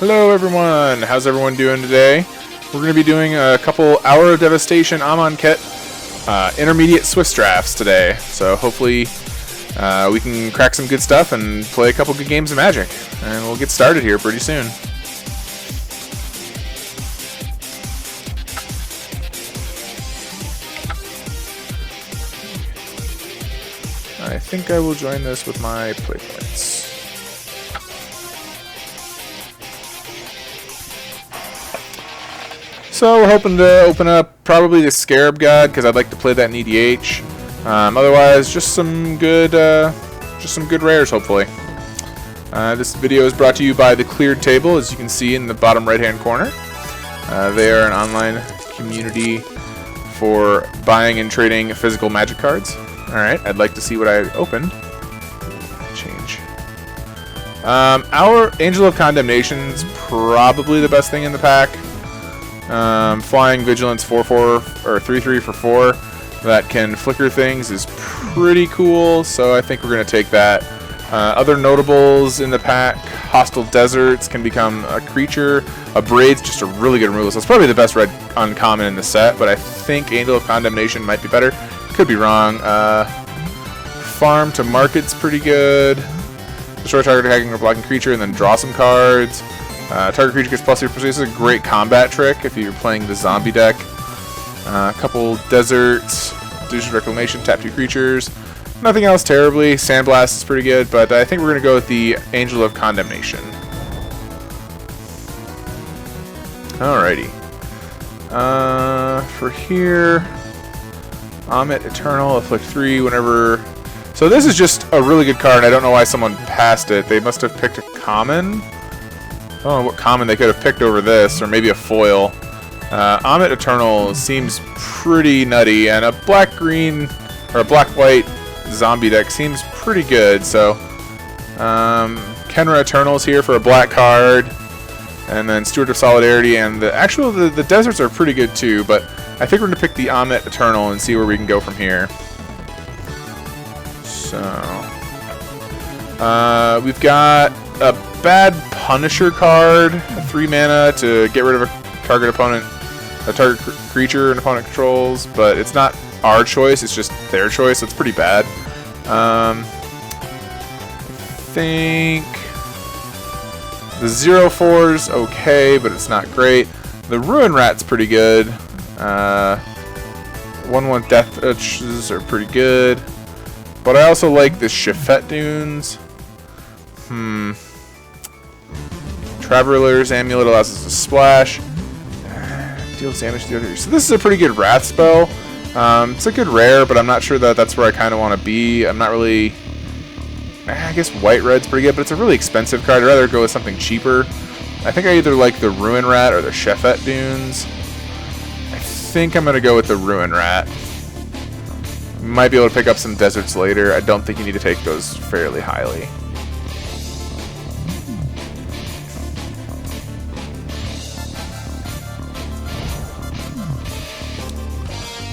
Hello everyone, how's everyone doing today? We're going to be doing a couple Hour of Devastation Amonkhet intermediate Swiss drafts today. So hopefully we can crack some good stuff and play a couple good games of Magic. And we'll get started here pretty soon. I think I will join this with my play points. So we're hoping to open up probably the Scarab God because I'd like to play that in EDH. Otherwise, just some good rares hopefully. This video is brought to you by the Cleared Table, as you can see in the bottom right-hand corner. They are an online community for buying and trading physical Magic cards. All right, I'd like to see what I opened. Change. Our Angel of Condemnation's probably the best thing in the pack. Flying Vigilance 4/4 or 3/3 for 4 that can flicker things is pretty cool, so I think we're going to take that. Other notables in the pack: Hostile Deserts can become a creature. Abrade's just a really good removal, so it's probably the best red uncommon in the set, but I think Angel of Condemnation might be better. Could be wrong. Farm to Market's pretty good. Destroy target attacking or blocking creature and then draw some cards. Target creature gets +3/+3. This is a great combat trick if you're playing the zombie deck. A couple deserts, Delusion Reclamation, tap 2 creatures. Nothing else terribly. Sandblast is pretty good, but I think we're going to go with the Angel of Condemnation. Alrighty. For here, Amit Eternal, Afflict 3 whenever. So this is just a really good card. I don't know why someone passed it. They must have picked a common. I don't know what common they could have picked over this, or maybe a foil. Amit Eternal seems pretty nutty, and a black-green or a black-white zombie deck seems pretty good. So Kenra Eternal's here for a black card, and then Steward of Solidarity, and the deserts are pretty good too. But I think we're gonna pick the Amit Eternal and see where we can go from here. So we've got a bad Punisher card, a 3 mana to get rid of a target creature an opponent controls, but it's not our choice, it's just their choice, so it's pretty bad. I think the 0/4's okay, but it's not great. The Ruin Rat's pretty good. 1/1 Death Touches are pretty good, but I also like the Shafet Dunes. Traveler's Amulet allows us to splash. Deals damage to the other. So this is a pretty good Wrath spell. It's a good rare, but I'm not sure that that's where I kind of want to be. I'm not really. I guess White-Red's pretty good, but it's a really expensive card. I'd rather go with something cheaper. I think I either like the Ruin Rat or the Shafet Dunes. I think I'm going to go with the Ruin Rat. Might be able to pick up some deserts later. I don't think you need to take those fairly highly.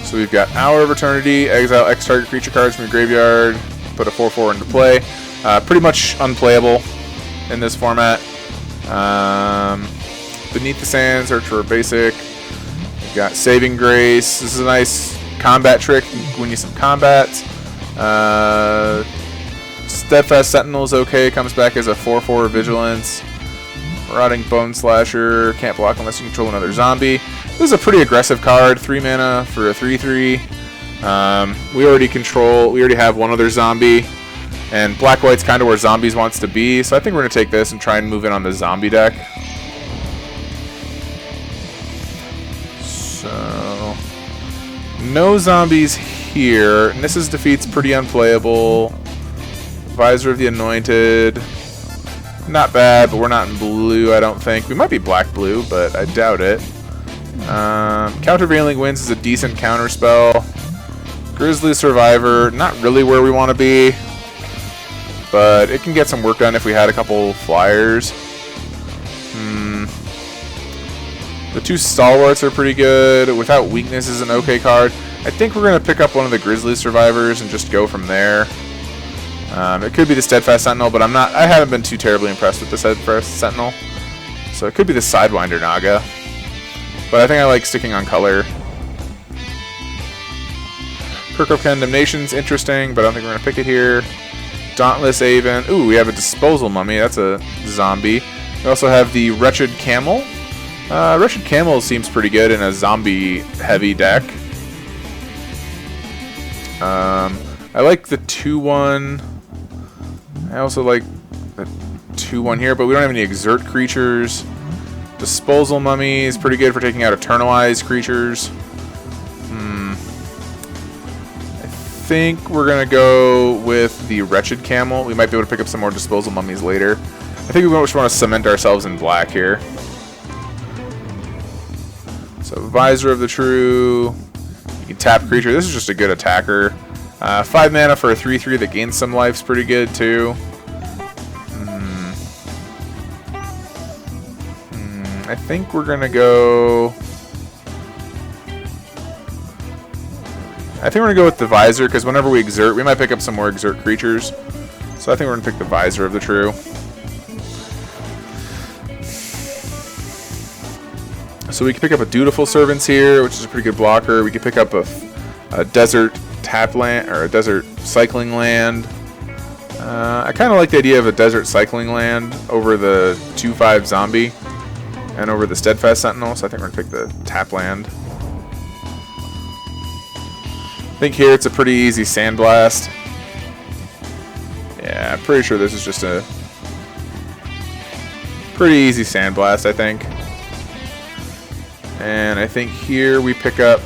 So we've got Hour of Eternity, exile X target creature cards from your graveyard, put a 4/4 into play. Pretty much unplayable in this format. Beneath the Sand, search for a basic. We've got Saving Grace. This is a nice combat trick, can win you some combats. Steadfast Sentinel is okay, comes back as a 4/4 Vigilance. Rotting Bone Slasher, can't block unless you control another zombie. This is a pretty aggressive card, 3 mana for a 3/3. We already have one other zombie, and Black-White's kind of where zombies wants to be, so I think we're going to take this and try and move it on the zombie deck. So, no zombies here. Nissa's Defeat's pretty unplayable. Visor of the Anointed, not bad, but we're not in blue, I don't think. We might be black-blue, but I doubt it. Countervailing Winds is a decent counter spell. Grizzly Survivor, not really where we want to be, but it can get some work done if we had a couple flyers. The 2 Stalwarts are pretty good. Without Weakness is an okay card. I think we're going to pick up one of the Grizzly Survivors and just go from there. It could be the Steadfast Sentinel, but I haven't been too terribly impressed with the Steadfast Sentinel. So it could be the Sidewinder Naga. But I think I like sticking on color. Kirk of Condemnation's interesting, but I don't think we're going to pick it here. Dauntless Aven. Ooh, we have a Disposal Mummy. That's a zombie. We also have the Wretched Camel. Wretched Camel seems pretty good in a zombie-heavy deck. I like the 2-1. I also like the 2-1 here, but we don't have any Exert creatures. Disposal Mummy is pretty good for taking out Eternalized creatures. I think we're going to go with the Wretched Camel. We might be able to pick up some more Disposal Mummies later. I think we just want to cement ourselves in black here. So Visor of the True. You can tap creature. This is just a good attacker. 5 mana for a 3/3 that gains some life's pretty good too. I think we're gonna go. I think we're gonna go with the Visor because whenever we exert, we might pick up some more exert creatures. So I think we're gonna pick the Visor of the True. So we can pick up a Dutiful Servants here, which is a pretty good blocker. We could pick up a Desert Tap Land or a Desert Cycling Land. I kind of like the idea of a Desert Cycling Land over the 2/5 zombie and over the Steadfast Sentinel. So I think we're gonna pick the Tap Land. I think here it's a pretty easy Sandblast. Yeah, I'm pretty sure this is just a pretty easy Sandblast, I think. And I think here we pick up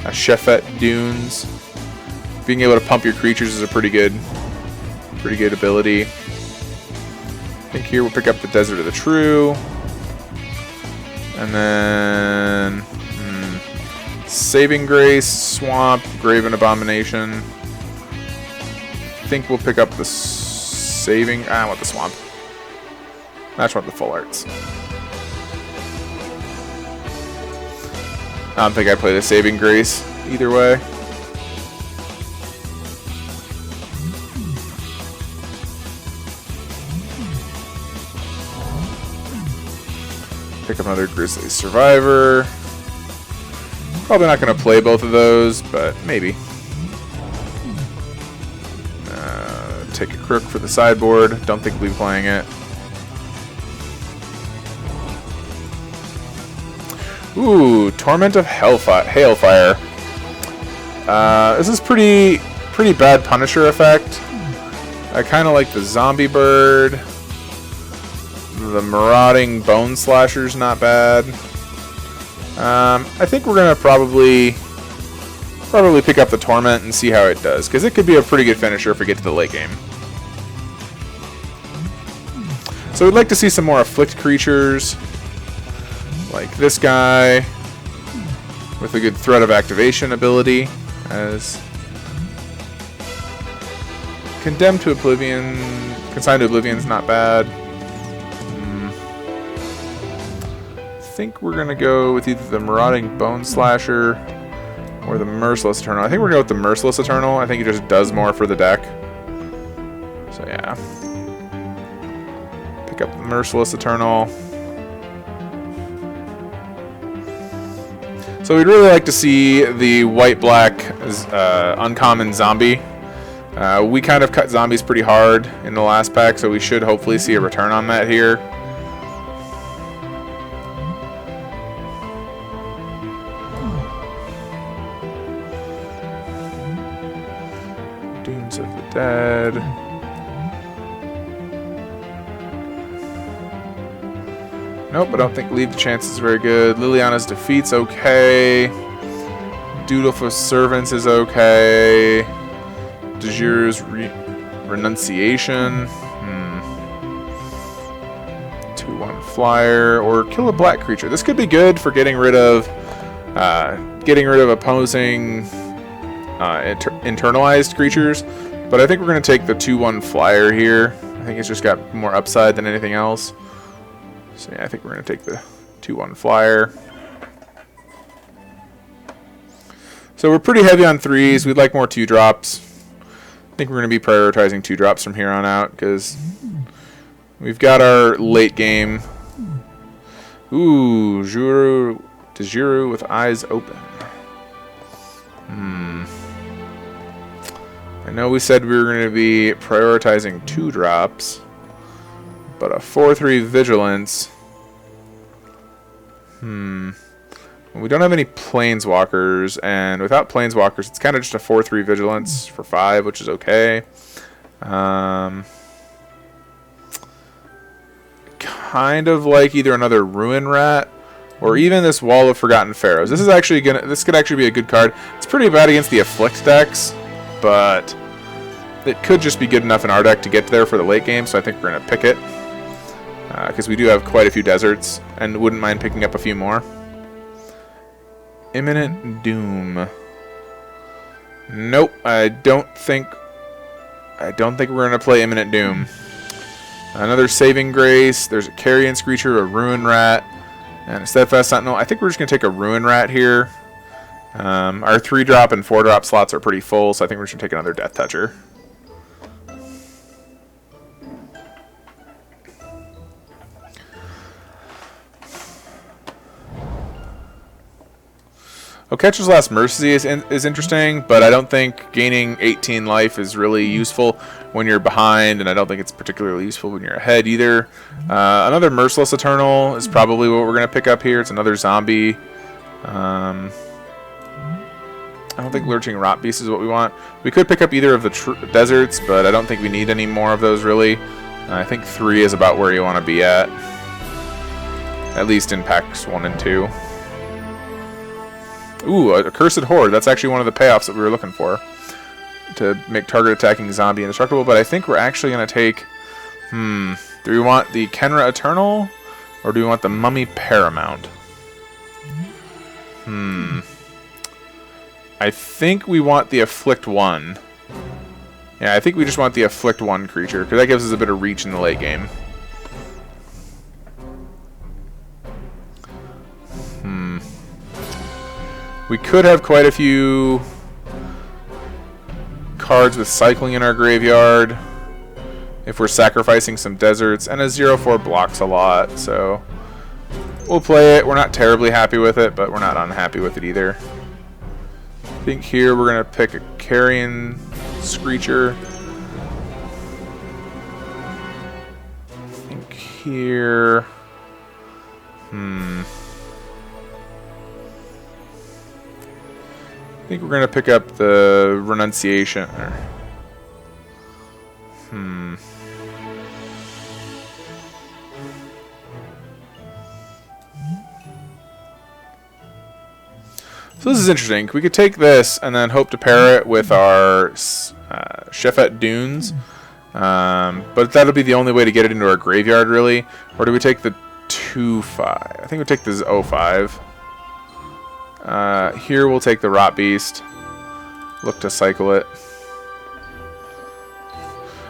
a Chefette Dunes. Being able to pump your creatures is a pretty good ability. I think here we'll pick up the Desert of the True. And then Saving Grace, Swamp, Graven Abomination. I think we'll pick up the Saving... I want the Swamp. I just want the full arts. I don't think I play the Saving Grace either way. Pick up another Grizzly Survivor. Probably not going to play both of those, but maybe. Take a Crook for the sideboard. Don't think we'll be playing it. Ooh, Torment of Hailfire. This is pretty bad Punisher effect. I kind of like the Zombie Bird. The Marauding Bone Slasher's not bad. I think we're gonna probably pick up the Torment and see how it does, because it could be a pretty good finisher if we get to the late game. So we'd like to see some more Afflict creatures, like this guy with a good Threat of Activation ability, as Condemned to Oblivion, Consigned to Oblivion's not bad. I think we're gonna go with either the Marauding Bone Slasher or the Merciless Eternal. I think we're gonna go with the Merciless Eternal. I think it just does more for the deck. So yeah. Pick up the Merciless Eternal. So we'd really like to see the white-black uncommon zombie. We kind of cut zombies pretty hard in the last pack, so we should hopefully see a return on that here. Dunes of the Dead. Nope, I don't think Leave the Chance is very good. Liliana's Defeat's okay. Dutiful Servants is okay. Dejur's Renunciation. 2/1 flyer. Or kill a black creature. This could be good for getting rid of opposing internalized creatures. But I think we're going to take the 2/1 flyer here. I think it's just got more upside than anything else. So yeah, I think we're going to take the 2/1 flyer. So we're pretty heavy on 3s. We'd like more 2-drops. I think we're going to be prioritizing 2-drops from here on out because we've got our late game Ooh, Tajuru with eyes open. I know we said we were going to be prioritizing 2 drops, but a 4/3 vigilance. We don't have any planeswalkers, and without planeswalkers, it's kind of just a 4/3 vigilance for 5, which is okay. Kind of like either another Ruin Rat or even this Wall of Forgotten Pharaohs. This could actually be a good card. It's pretty bad against the Afflict decks, but it could just be good enough in our deck to get there for the late game, so I think we're going to pick it. Because we do have quite a few deserts, and wouldn't mind picking up a few more. Imminent Doom. Nope, I don't think we're going to play Imminent Doom. Another Saving Grace. There's a Carrion Screecher, a Ruin Rat, and a Steadfast Sentinel. I think we're just going to take a Ruin Rat here. Our 3-drop and 4-drop slots are pretty full, so I think we're just going to take another Death Toucher. Catcher's Last Mercy is interesting, but I don't think gaining 18 life is really useful when you're behind, and I don't think it's particularly useful when you're ahead either. Another Merciless Eternal is probably what we're going to pick up here. It's another zombie. I don't think Lurching Rot Beast is what we want. We could pick up either of the deserts, but I don't think we need any more of those really. I think 3 is about where you want to be at least in packs 1 and 2. Ooh, a Cursed Horde. That's actually one of the payoffs that we were looking for. To make target attacking zombie indestructible. But I think we're actually going to take... do we want the Kenra Eternal? Or do we want the Mummy Paramount? I think we want the Afflict 1. Yeah, I think we just want the Afflict 1 creature. Because that gives us a bit of reach in the late game. We could have quite a few cards with cycling in our graveyard if we're sacrificing some deserts, and a 0/4 blocks a lot, so we'll play it. We're not terribly happy with it, but we're not unhappy with it either. I think here we're going to pick a Carrion Screecher. I think here... I think we're going to pick up the Renunciation. So this is interesting. We could take this and then hope to pair it with our Shefet Dunes. But that'll be the only way to get it into our graveyard, really. Or do we take the 2/5? I think we take this 0/5. Here we'll take the Rot Beast. Look to cycle it.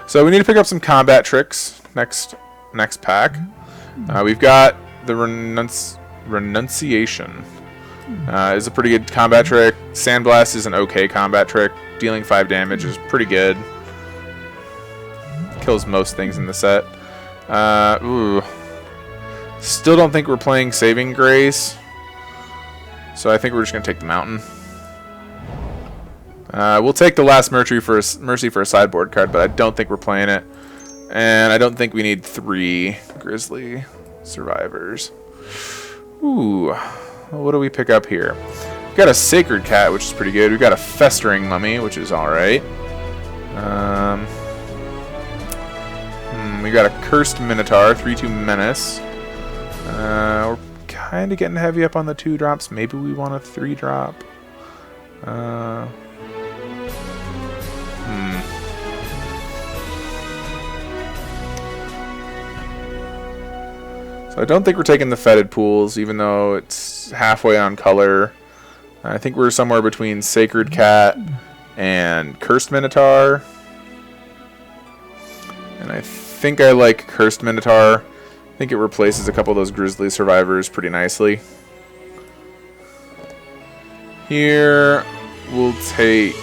So we need to pick up some combat tricks next pack. We've got the Renunciation. Is a pretty good combat trick. Sandblast is an okay combat trick. Dealing 5 damage is pretty good. Kills most things in the set. Still don't think we're playing Saving Grace. So I think we're just going to take the Mountain. We'll take the Last Mercy for a sideboard card, but I don't think we're playing it. And I don't think we need 3 Grizzly Survivors. Ooh. What do we pick up here? We've got a Sacred Cat, which is pretty good. We've got a Festering Mummy, which is alright. We got a Cursed Minotaur, 3/2 Menace. We're kind of getting heavy up on the 2-drops. Maybe we want a 3-drop. So I don't think we're taking the Fetid Pools, even though it's halfway on color. I think we're somewhere between Sacred Cat and Cursed Minotaur. And I think I like Cursed Minotaur. I think it replaces a couple of those Grizzly Survivors pretty nicely. Here we'll take...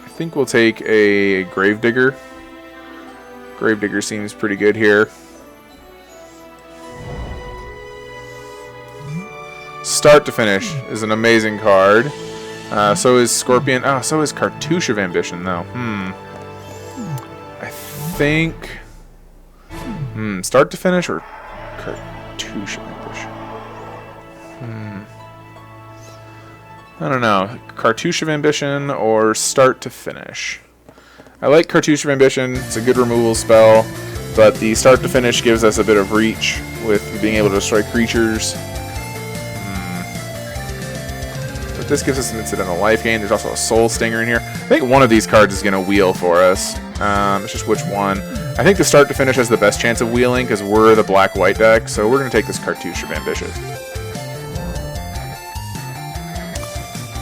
I think we'll take a Gravedigger. Gravedigger seems pretty good here. Start to Finish is an amazing card. So is Scorpion. Oh, so is Cartouche of Ambition, though. I think... Start to Finish or Cartouche of Ambition? I don't know. Cartouche of Ambition or Start to Finish? I like Cartouche of Ambition. It's a good removal spell. But the Start to Finish gives us a bit of reach with being able to destroy creatures. But this gives us an incidental life gain. There's also a Soul Stinger in here. I think one of these cards is going to wheel for us. It's just which one. I think the Start to Finish has the best chance of wheeling because we're the black-white deck. So we're going to take this Cartouche of Ambition.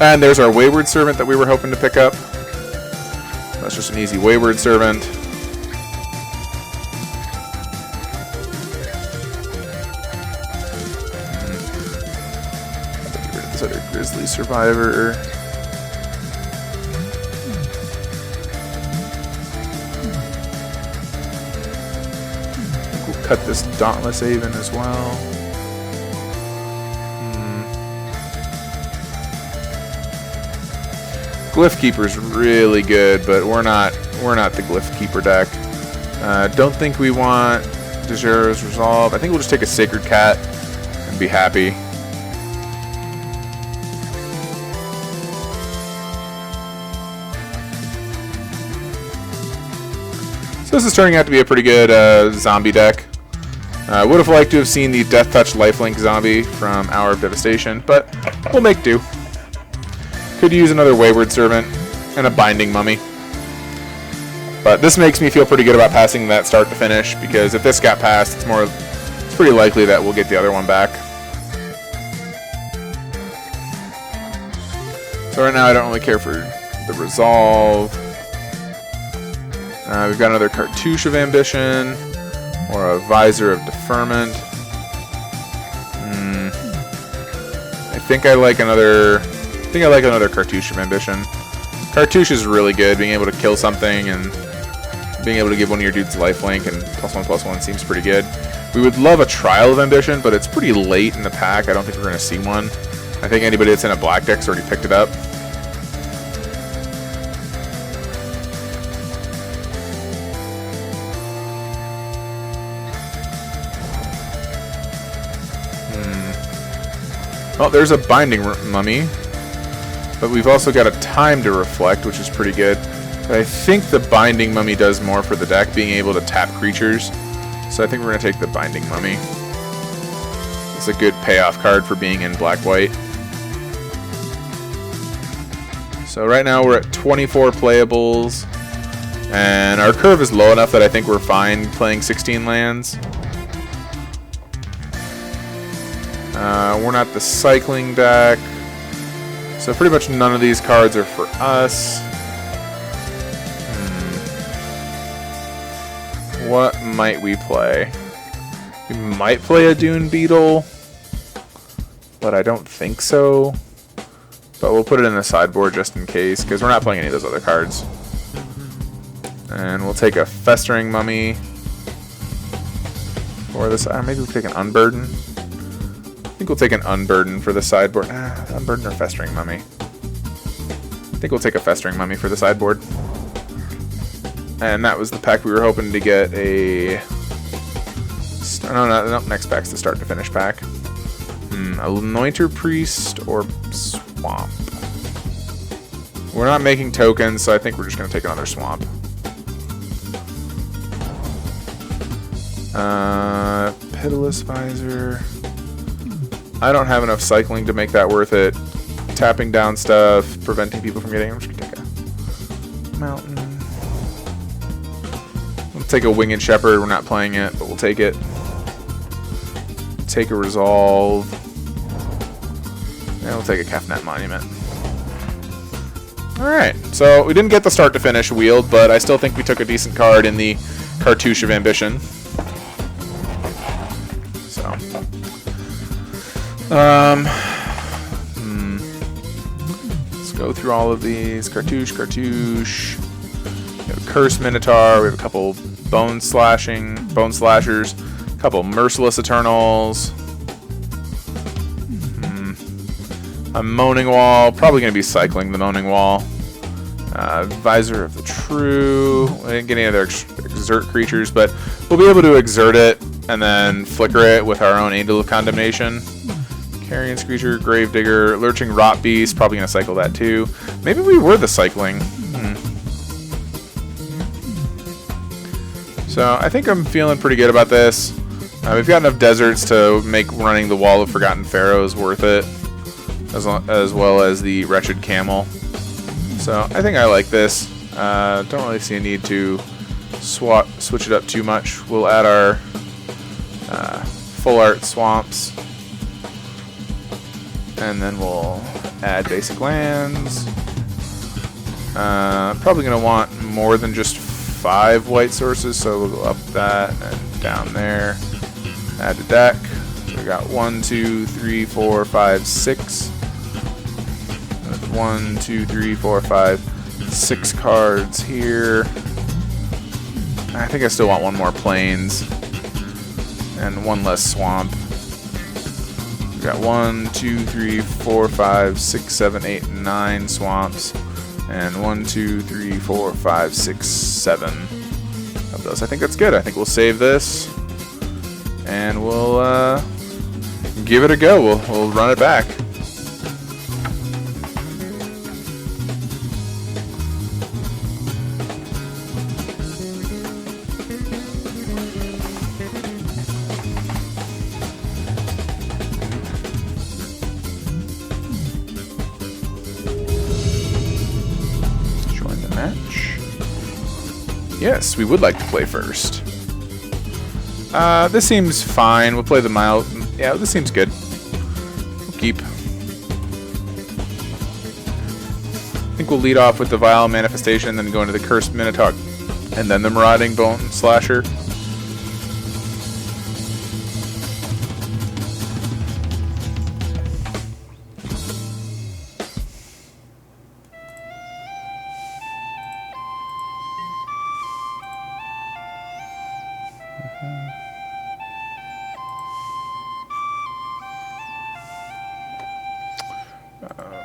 And there's our Wayward Servant that we were hoping to pick up. That's just an easy Wayward Servant. Get rid of this other Grizzly Survivor. I think we'll cut this Dauntless Haven as well. Glyph Keeper's really good, but we're not the Glyph Keeper deck. Don't think we want Dejero's Resolve. I think we'll just take a Sacred Cat and be happy. So this is turning out to be a pretty good zombie deck. I would have liked to have seen the Death Touch Lifelink zombie from Hour of Devastation, but we'll make do. Could use another Wayward Servant and a Binding Mummy. But this makes me feel pretty good about passing that Start to Finish, because if this got passed, it's pretty likely that we'll get the other one back. So right now I don't really care for the Resolve. We've got another Cartouche of Ambition or a Visor of Deferment. I think I like another Cartouche of Ambition. Cartouche is really good. Being able to kill something and being able to give one of your dudes lifelink and +1/+1 seems pretty good. We would love a Trial of Ambition, but it's pretty late in the pack. I don't think we're going to see one. I think anybody that's in a black deck's already picked it up. Well, there's a Binding Mummy. But we've also got a Time to Reflect, which is pretty good. But I think the Binding Mummy does more for the deck, being able to tap creatures. So I think we're going to take the Binding Mummy. It's a good payoff card for being in black-white. So right now we're at 24 playables. And our curve is low enough that I think we're fine playing 16 lands. We're not the cycling deck. So pretty much none of these cards are for us. What might we play? We might play a Dune Beetle, but I don't think so. But we'll put it in the sideboard just in case, because we're not playing any of those other cards. And we'll take a Festering Mummy. Or this, maybe we'll take an Unburden. I think we'll take an Unburden for the sideboard. Unburden or Festering Mummy? I think we'll take a Festering Mummy for the sideboard. And that was the pack we were hoping to get a... No, next pack's the Start to Finish pack. Anointer Priest or Swamp? We're not making tokens, so I think we're just going to take another Swamp. Pitiless Visor... I don't have enough cycling to make that worth it. Tapping down stuff, preventing people from getting... I'm just going to take a Mountain. We'll take a Winged Shepherd. We're not playing it, but we'll take it. Take a Resolve. And we'll take a Kefnet Monument. Alright, so we didn't get the Start to Finish wheeled, but I still think we took a decent card in the Cartouche of Ambition. So... let's go through all of these. Cartouche. We have a Curse Minotaur. We have a couple Bone Slashers. A couple Merciless Eternals. A Moaning Wall, probably going to be cycling the Moaning Wall. Visor of the True, we didn't get any other exert creatures, but we'll be able to exert it and then flicker it with our own Angel of Condemnation. Carrion Screecher, Gravedigger, Lurching Rot Beast, probably going to cycle that too. Maybe we were the cycling. So I think I'm feeling pretty good about this. We've got enough deserts to make running the Wall of Forgotten Pharaohs worth it, as well as the Wretched Camel. So I think I like this. Don't really see a need to switch it up too much. We'll add our full art swamps, and then we'll add basic lands. Probably going to want more than just 5 white sources, so we'll go up that and down there. Add to deck. So we got 1, 2, 3, 4, 5, 6. 1, 2, 3, 4, 5, 6 cards here. I think I still want one more plains and one less swamp. We got 1, 2, 3, 4, 5, 6, 7, 8, 9 swamps, and 1, 2, 3, 4, 5, 6, 7 of those. I think that's good. I think we'll save this and we'll give it a go. We'll run it back. Yes, we would like to play first. This seems fine. We'll play the mild. Yeah, this seems good. We'll keep. I think we'll lead off with the Vile Manifestation, then go into the Cursed Minotaur, and then the Marauding Bone Slasher.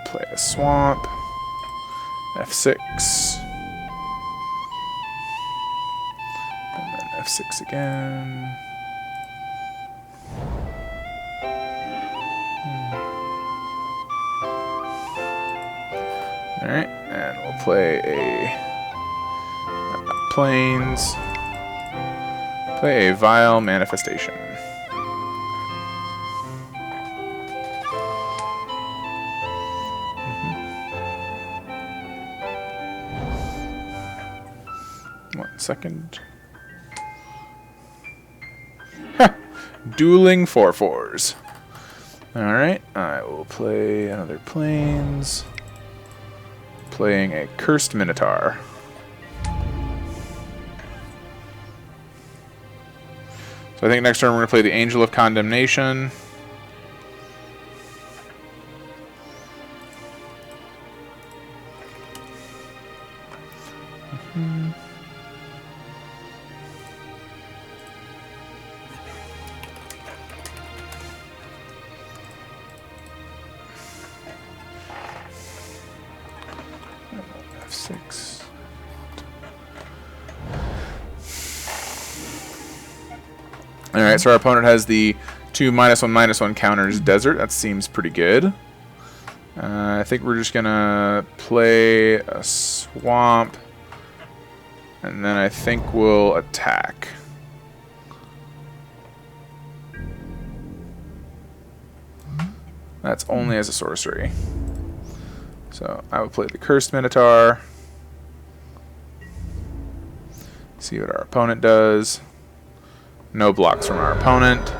Play a swamp. F6. And then F6 again. Alright, and we'll play a Plains. Play a Vile Manifestation. Second. Dueling 4/4s. Alright, I will play another Plains. Playing a Cursed Minotaur. So I think next turn we're going to play the Angel of Condemnation. F6. Alright, so our opponent has the 2 -1/-1 counters desert. That seems pretty good. I think we're just gonna play a swamp, and then I think we'll attack. That's only as a sorcery. So I will play the Cursed Minotaur. See what our opponent does. No blocks from our opponent.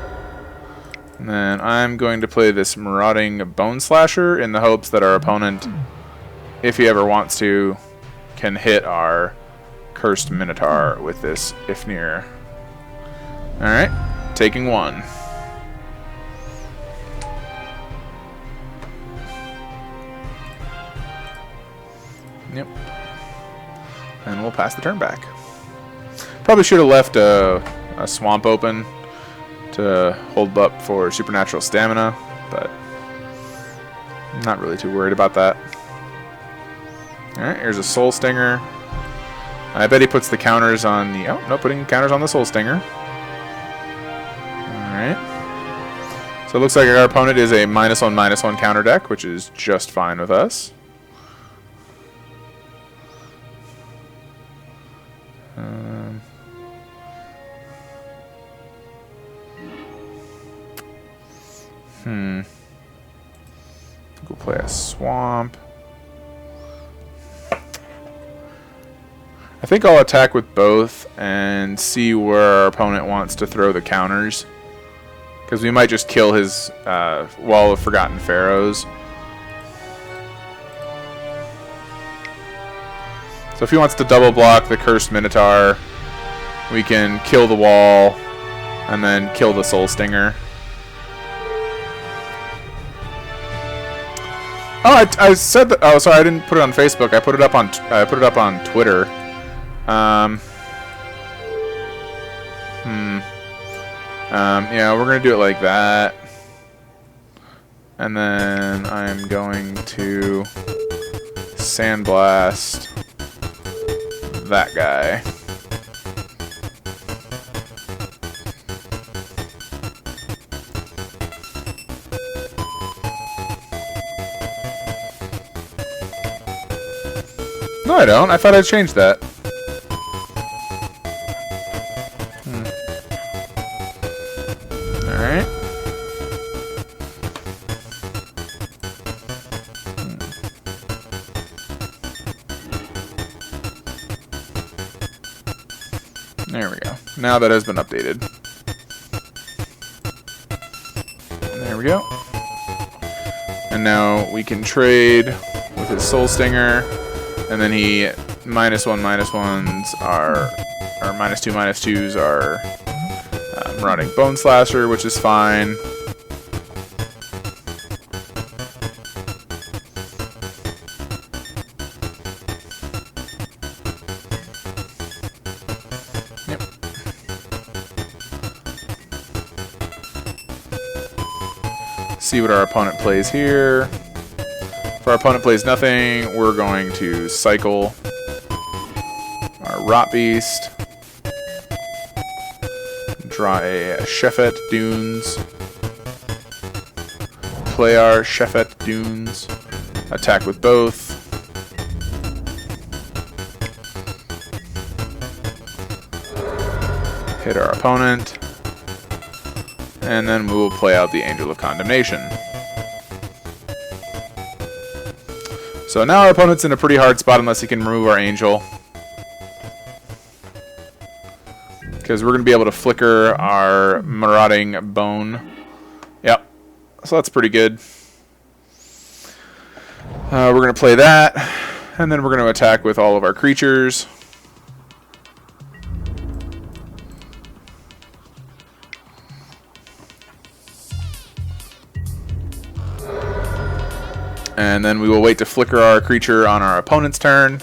And then I'm going to play this Marauding Bone Slasher in the hopes that our opponent, if he ever wants to, can hit our Cursed Minotaur with this Ifnir. Alright, taking 1. Yep. And we'll pass the turn back. Probably should have left a swamp open to hold up for supernatural stamina, but I'm not really too worried about that. Alright, here's a Soul Stinger. I bet he puts the counters on the... Oh, no, putting counters on the Soul Stinger. Alright. So it looks like our opponent is a -1/-1 counter deck, which is just fine with us. Go play a Swamp. I think I'll attack with both and see where our opponent wants to throw the counters. Because we might just kill his Wall of Forgotten Pharaohs. So if he wants to double block the Cursed Minotaur, we can kill the wall and then kill the Soul Stinger. Oh, I said that. Oh, sorry, I didn't put it on Facebook. I put it up on Twitter. Yeah, we're gonna do it like that, and then I'm going to Sandblast that guy. No, I don't. I thought I changed that. Alright. There we go. Now that has been updated. There we go. And now we can trade with his Soul Stinger. And then he -1/-1s are, or -2/-2s are Marauding Bone Slasher, which is fine. Yep. See what our opponent plays here. If our opponent plays nothing, we're going to cycle our Rot Beast, draw a Shefet Dunes, play our Shefet Dunes, attack with both, hit our opponent, and then we will play out the Angel of Condemnation. So now our opponent's in a pretty hard spot unless he can remove our Angel. Because we're going to be able to flicker our Marauding Bone. Yep. So that's pretty good. We're going to play that. And then we're going to attack with all of our creatures. And then we will wait to flicker our creature on our opponent's turn.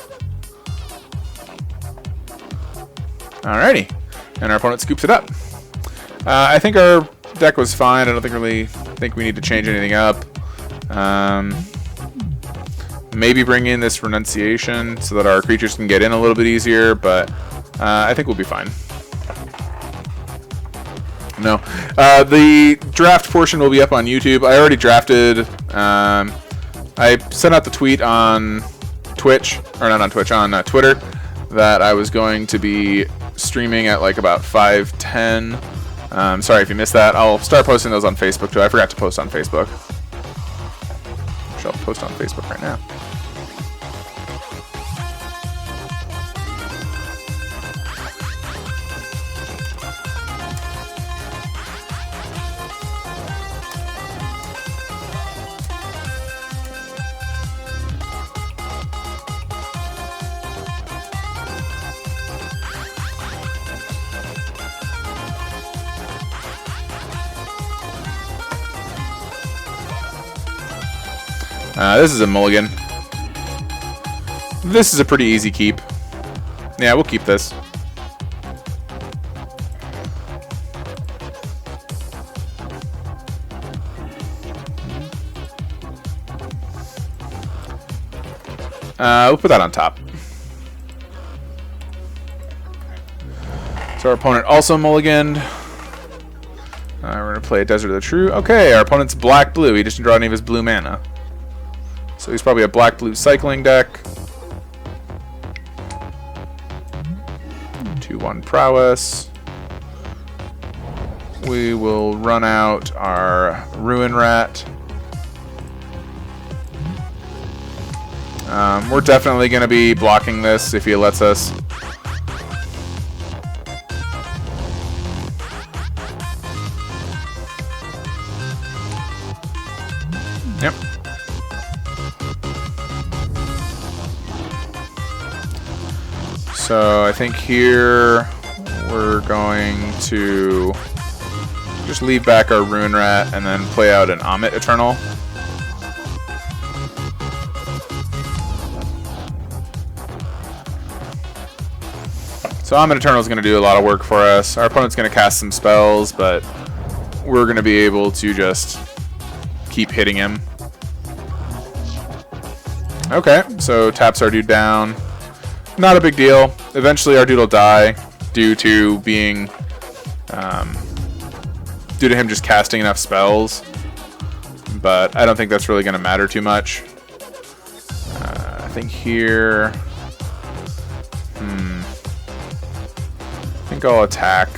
Alrighty. And our opponent scoops it up. I think our deck was fine. I don't really think we need to change anything up. Maybe bring in this Renunciation so that our creatures can get in a little bit easier, but I think we'll be fine. No. The draft portion will be up on YouTube. I already drafted... I sent out the tweet on Twitch, or not on Twitch, on Twitter, that I was going to be streaming at like about 5:10. Sorry if you missed that. I'll start posting those on Facebook too. I forgot to post on Facebook. I'll post on Facebook right now. This is a mulligan. This is a pretty easy keep. Yeah, we'll keep this. We'll put that on top. So our opponent also mulliganed. We're going to play a Desert of the True. Okay, our opponent's black-blue. He doesn't draw any of his blue mana. So he's probably a black-blue cycling deck. 2/1 prowess. We will run out our Ruin Rat. We're definitely going to be blocking this if he lets us. Yep. So I think here we're going to just leave back our Ruin Rat and then play out an Amit Eternal. So Amit Eternal is going to do a lot of work for us. Our opponent's going to cast some spells, but we're going to be able to just keep hitting him. Okay, so taps our dude down. Not a big deal. Eventually our dude will die due to being... due to him just casting enough spells. But I don't think that's really going to matter too much. I think here... I think I'll attack.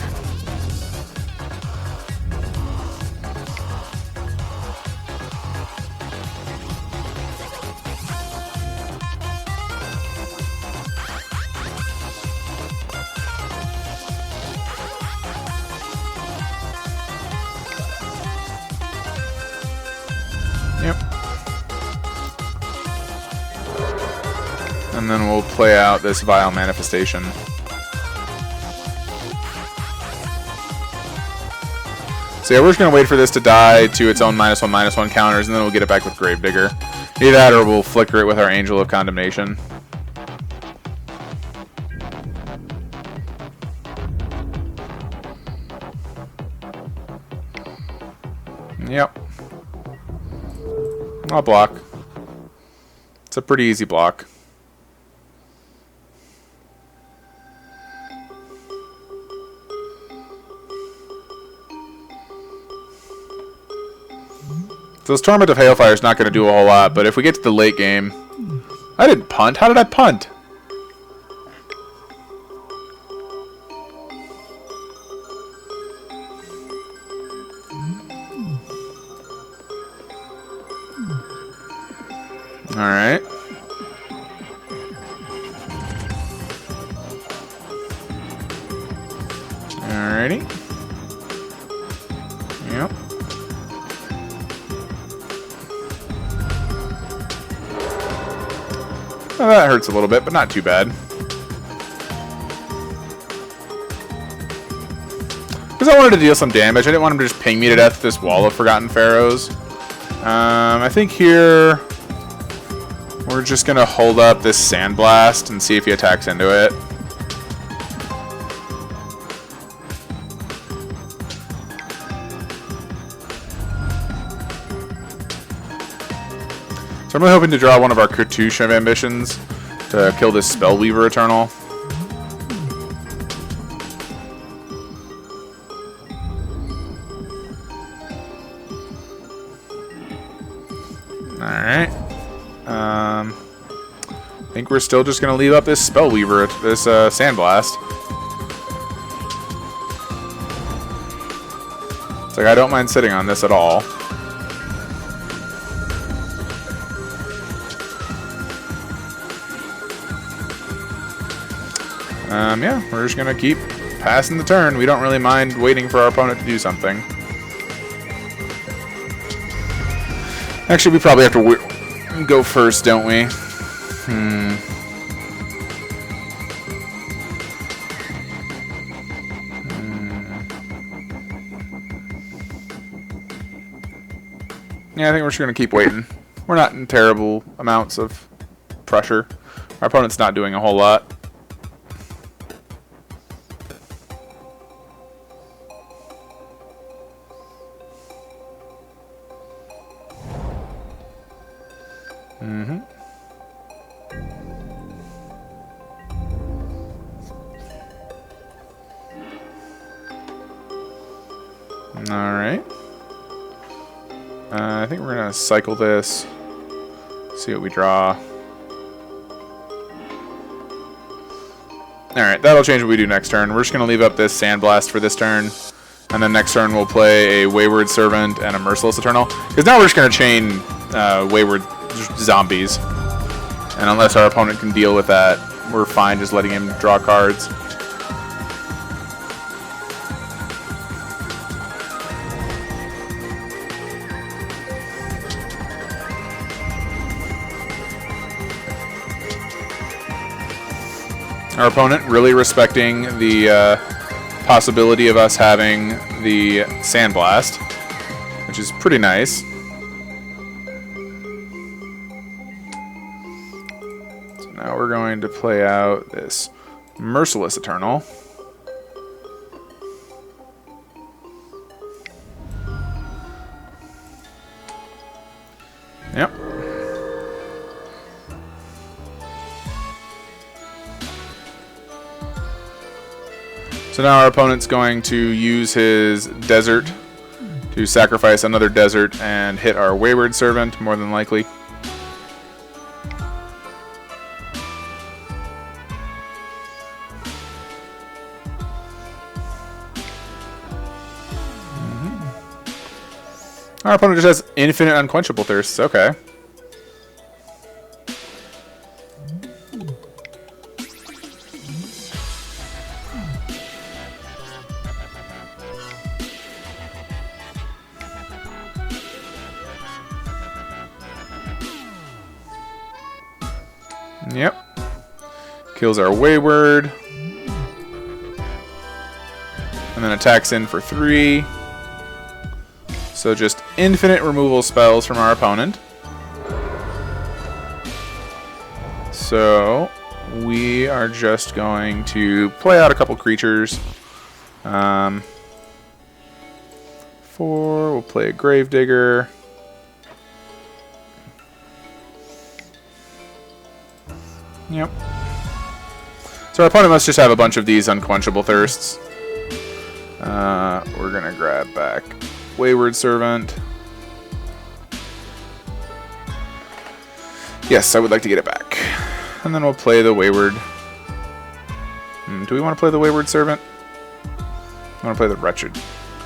Yep. And then we'll play out this Vile Manifestation. So yeah, we're just going to wait for this to die to its own -1/-1 counters, and then we'll get it back with Gravedigger. Either that or we'll flicker it with our Angel of Condemnation. Yep. I'll block. It's a pretty easy block. So this Torment of Hailfire is not going to do a whole lot, but if we get to the late game... I didn't punt. How did I punt? Alright. Alrighty. Yep. Well, that hurts a little bit, but not too bad. Because I wanted to deal some damage. I didn't want him to just ping me to death with this wall of Forgotten Pharaohs. I think here we're just going to hold up this Sandblast and see if he attacks into it. So I'm really hoping to draw one of our Cartouche of Ambitions to kill this Spellweaver Eternal. Alright. I think we're still just going to leave up this Spellweaver, this Sandblast. It's like I don't mind sitting on this at all. Yeah, we're just going to keep passing the turn. We don't really mind waiting for our opponent to do something. Actually, we probably have to go first, don't we? Yeah, I think we're just going to keep waiting. We're not in terrible amounts of pressure. Our opponent's not doing a whole lot. Alright. I think we're going to cycle this. See what we draw. Alright, that'll change what we do next turn. We're just going to leave up this Sandblast for this turn. And then next turn we'll play a Wayward Servant and a Merciless Eternal. Because now we're just going to chain Wayward Zombies. And unless our opponent can deal with that, we're fine just letting him draw cards. Our opponent really respecting the possibility of us having the Sandblast, which is pretty nice. So now we're going to play out this Merciless Eternal. Yep. So now our opponent's going to use his Desert to sacrifice another Desert and hit our Wayward Servant, more than likely. Our opponent just has infinite unquenchable thirsts. Okay. Yep. Kills our Wayward. And then attacks in for 3. So just infinite removal spells from our opponent. So we are just going to play out a couple creatures. 4, we'll play a Gravedigger. Yep. So our opponent must just have a bunch of these unquenchable thirsts. We're gonna grab back Wayward Servant. Yes, I would like to get it back. And then we'll play the Wayward. Do we want to play the Wayward Servant? I want to play the Wretched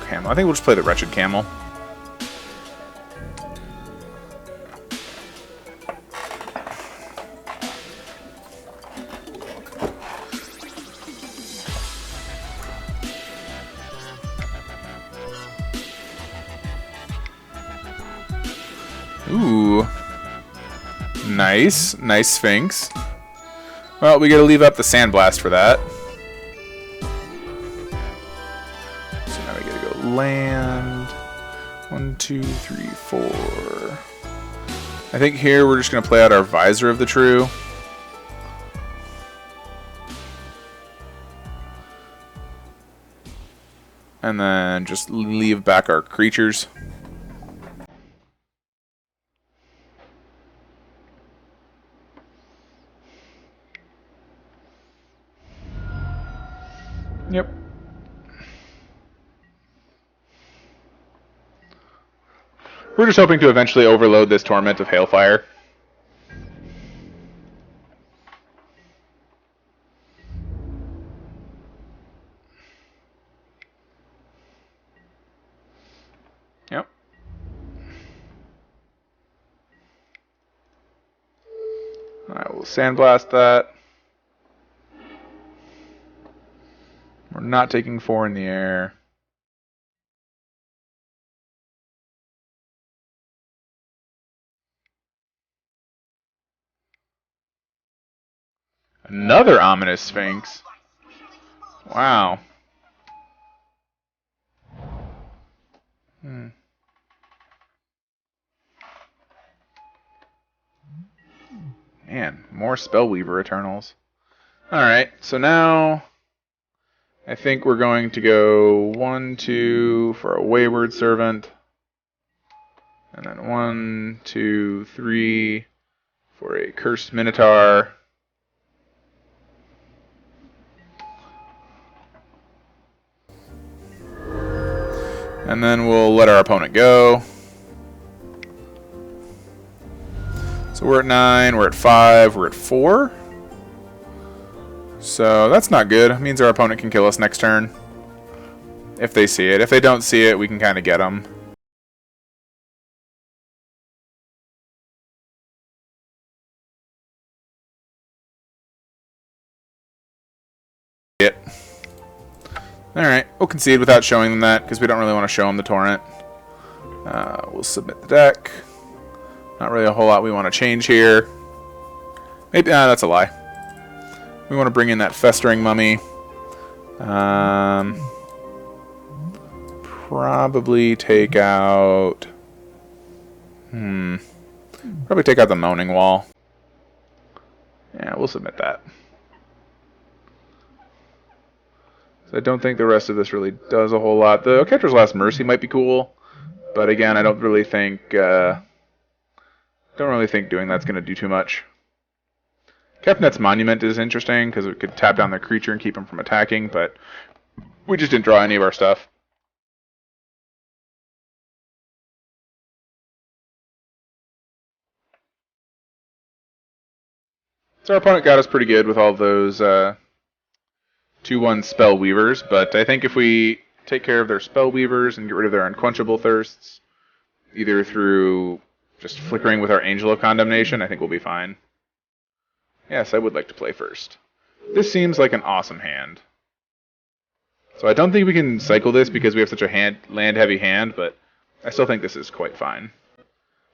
Camel. I think we'll just play the Wretched Camel. Ooh. Nice. Nice Sphinx. Well, we gotta leave up the Sandblast for that. So now we gotta go land. 1, 2, 3, 4. I think here we're just gonna play out our Visor of the True. And then just leave back our creatures. Yep. We're just hoping to eventually overload this Torment of Hailfire. Yep. I will Sandblast that. We're not taking 4 in the air. Another Ominous Sphinx. Wow. Man, more Spellweaver Eternals. Alright, so now I think we're going to go 1, 2 for a Wayward Servant. And then 1, 2, 3 for a Cursed Minotaur. And then we'll let our opponent go. So we're at 9, we're at 5, we're at 4. So that's not good. It means our opponent can kill us next turn. If they see it. If they don't see it, we can kind of get them. Alright, we'll concede without showing them that, because we don't really want to show them the torrent. We'll submit the deck. Not really a whole lot we want to change here. Maybe, that's a lie. We want to bring in that festering mummy. Probably take out... Probably take out the moaning wall. Yeah, we'll submit that. So I don't think the rest of this really does a whole lot. The Catcher's Last Mercy might be cool, but again, I don't really think doing that's going to do too much. Kefnet's Monument is interesting because it could tap down their creature and keep him from attacking, but we just didn't draw any of our stuff. So our opponent got us pretty good with all those 2/1 Spell Weavers, but I think if we take care of their Spell Weavers and get rid of their Unquenchable Thirsts, either through just flickering with our Angel of Condemnation, I think we'll be fine. Yes, I would like to play first. This seems like an awesome hand. So I don't think we can cycle this because we have such a land-heavy hand, but I still think this is quite fine.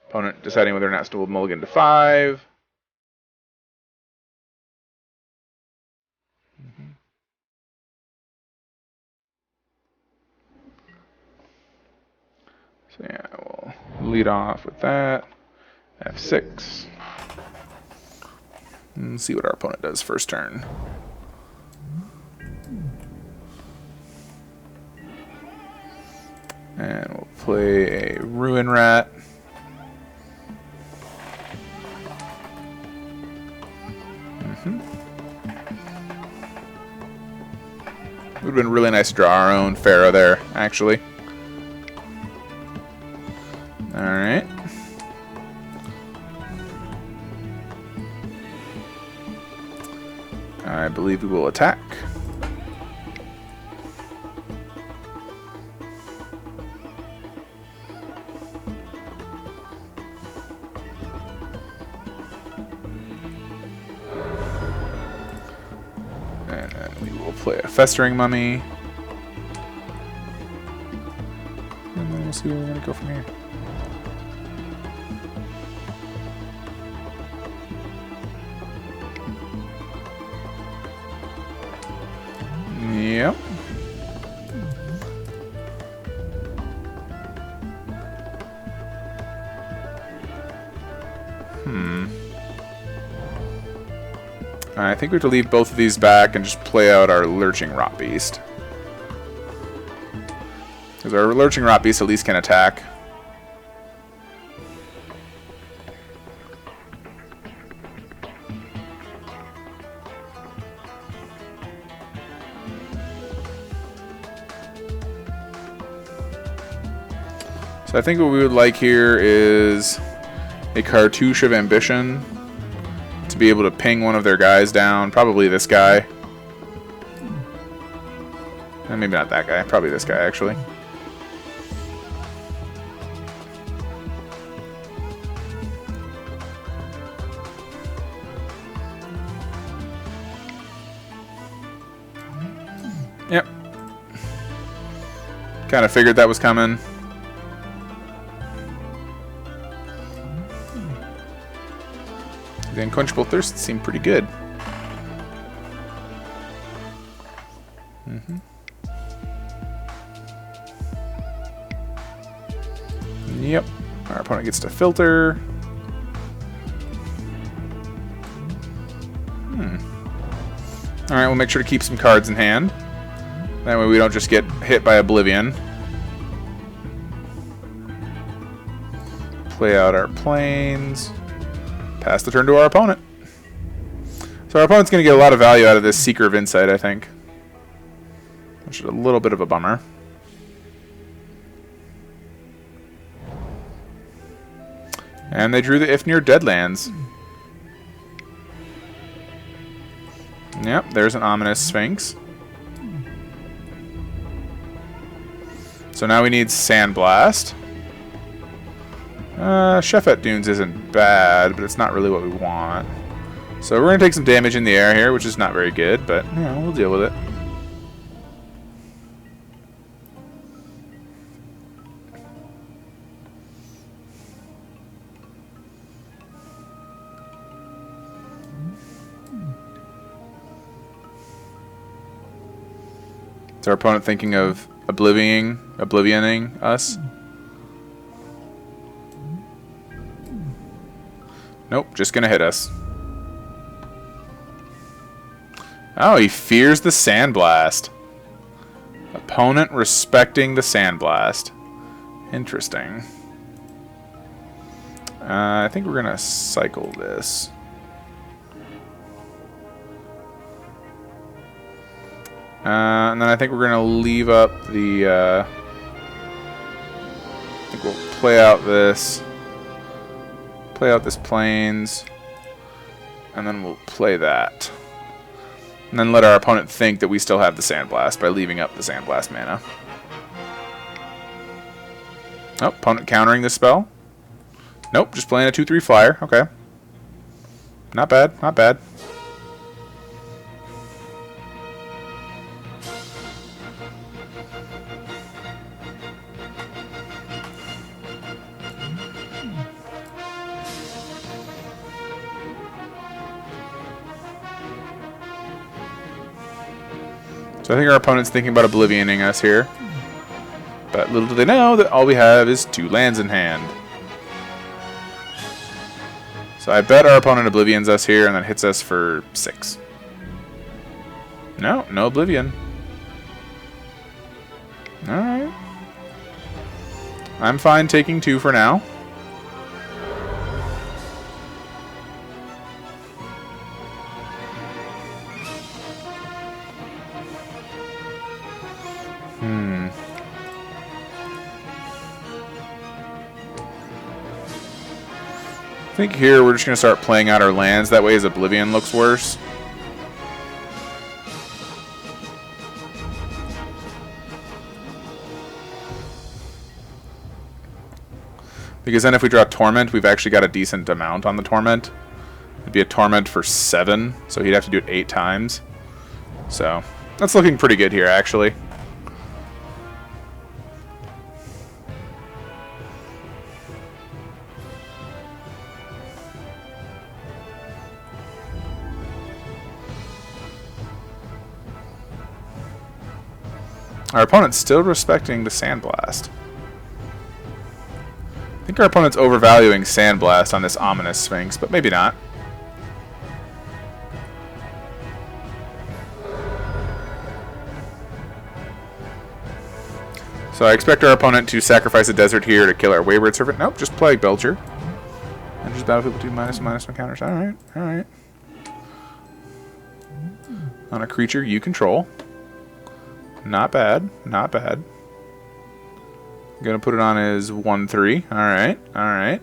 Opponent deciding whether or not to mulligan to 5. So yeah, we'll lead off with that. F6. And see what our opponent does first turn. And we'll play a Ruin Rat. It would have been really nice to draw our own Pharaoh there, actually. Alright. I believe we will attack. And then we will play a Festering Mummy. And then we'll see where we're going to go from here. Yep. I think we have to leave both of these back and just play out our Lurching Rot Beast. Because our Lurching Rot Beast at least can attack. So I think what we would like here is a Cartouche of Ambition to be able to ping one of their guys down. Probably this guy. Maybe not that guy. Probably this guy, actually. Yep. Kind of figured that was coming. The Unquenchable Thirst seemed pretty good. Yep. Our opponent gets to filter. Alright, we'll make sure to keep some cards in hand. That way we don't just get hit by Oblivion. Play out our planes. Pass the turn to our opponent. So our opponent's going to get a lot of value out of this Seeker of Insight, I think. Which is a little bit of a bummer. And they drew the if near deadlands. Yep, there's an ominous Sphinx. So now we need Sandblast. Chefette Dunes isn't bad, but it's not really what we want. So we're going to take some damage in the air here, which is not very good, but you know, we'll deal with it. Is our opponent thinking of oblivioning us? Nope, just gonna hit us. Oh, he fears the Sandblast. Opponent respecting the Sandblast. Interesting. I think we're gonna cycle this. And then I think we're going to leave up the... I think we'll play out this Plains. And then we'll play that. And then let our opponent think that we still have the Sandblast by leaving up the Sandblast mana. Oh, opponent countering this spell. Nope, just playing a 2/3 flyer. Okay. Not bad, not bad. So I think our opponent's thinking about oblivioning us here. But little do they know that all we have is 2 lands in hand. So I bet our opponent oblivions us here and then hits us for 6. No, no oblivion. Alright. I'm fine taking 2 for now. I think here we're just going to start playing out our lands. That way his Oblivion looks worse. Because then if we draw Torment, we've actually got a decent amount on the Torment. It'd be a Torment for 7, so he'd have to do it 8 times. So that's looking pretty good here, actually. Our opponent's still respecting the Sandblast. I think our opponent's overvaluing Sandblast on this ominous Sphinx, but maybe not. So I expect our opponent to sacrifice a desert here to kill our Wayward Servant. Nope, just play Belcher. And just battlefield with 2/1/1 counters. Alright, alright. On a creature you control. Not bad, not bad. Gonna put it on as 1/3. Alright, alright.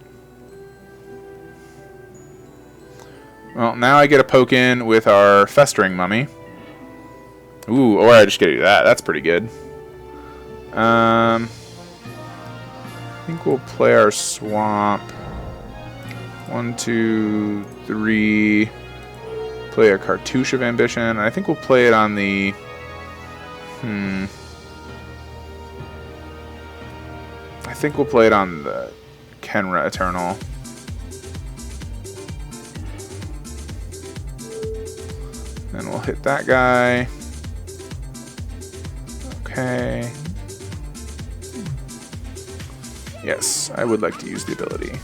Well, now I get a poke in with our Festering Mummy. Ooh, or I just get to do that. That's pretty good. I think we'll play our Swamp. 1, 2, 3. Play a Cartouche of Ambition. I think we'll play it on the... I think we'll play it on the Kenra Eternal. Then we'll hit that guy. Okay. Yes, I would like to use the ability.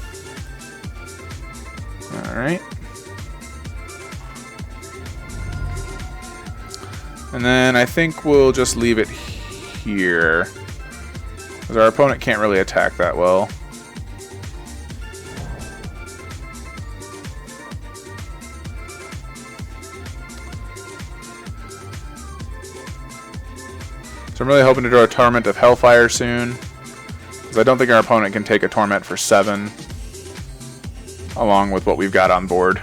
Alright. And then I think we'll just leave it here. Because our opponent can't really attack that well. So I'm really hoping to draw a Torment of Hellfire soon. Because I don't think our opponent can take a Torment for 7. along with what we've got on board.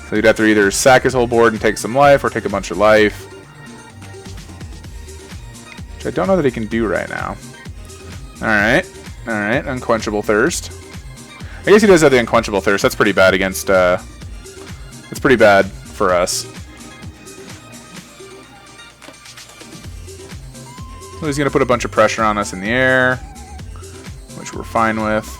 So you'd have to either sack his whole board and take some life, or take a bunch of life. Which I don't know that he can do right now. Alright. Alright, Unquenchable Thirst. I guess he does have the Unquenchable Thirst. That's pretty bad against, it's pretty bad for us. So he's going to put a bunch of pressure on us in the air, which we're fine with.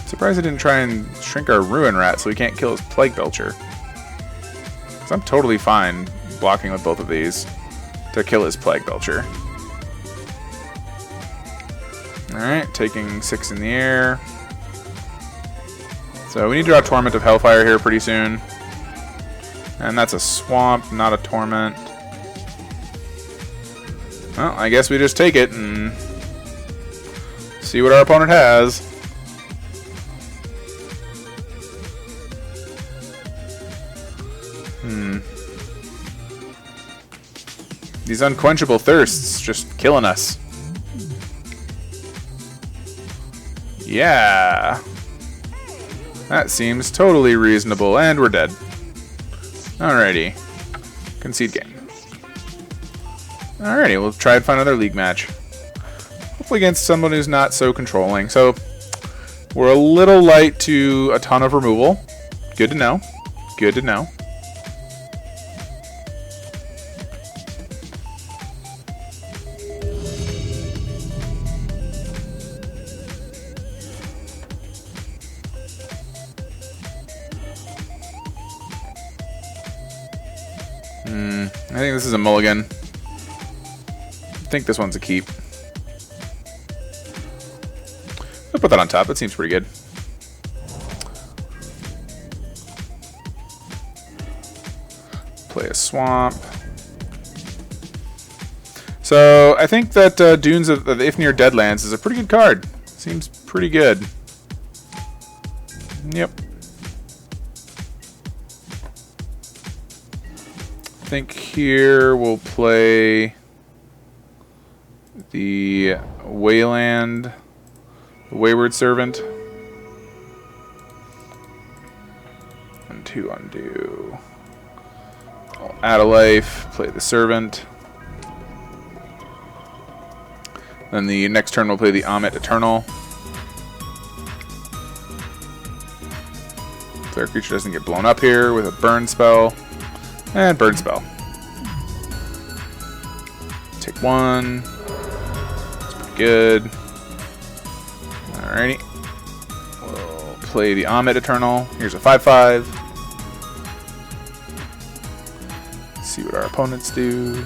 Surprised I didn't try and shrink our Ruin Rat so we can't kill his Plague Belcher. Because I'm totally fine blocking with both of these to kill his Plague Belcher. Alright, taking 6 in the air. So we need to draw Torment of Hellfire here pretty soon. And that's a Swamp, not a Torment. Well, I guess we just take it and see what our opponent has. These Unquenchable Thirsts just killing us. Yeah. That seems totally reasonable, and we're dead. Alrighty. Concede game. Alrighty, we'll try and find another league match. Hopefully against someone who's not so controlling. So, we're a little light to a ton of removal. Good to know. Good to know. I think this is a mulligan. I think this one's a keep. I'll put that on top. That seems pretty good. Play a swamp. So I think that Dunes of the Ifnir Deadlands is a pretty good card. Seems pretty good. Yep. I think here we'll play the Wayland, the Wayward Servant, and 2 undo. I'll add a life, play the Servant. Then the next turn we'll play the Amit Eternal. So our creature doesn't get blown up here with a burn spell. And burn spell. Take 1. That's pretty good. Alrighty. We'll play the Amit Eternal. Here's a 5/5. See what our opponents do.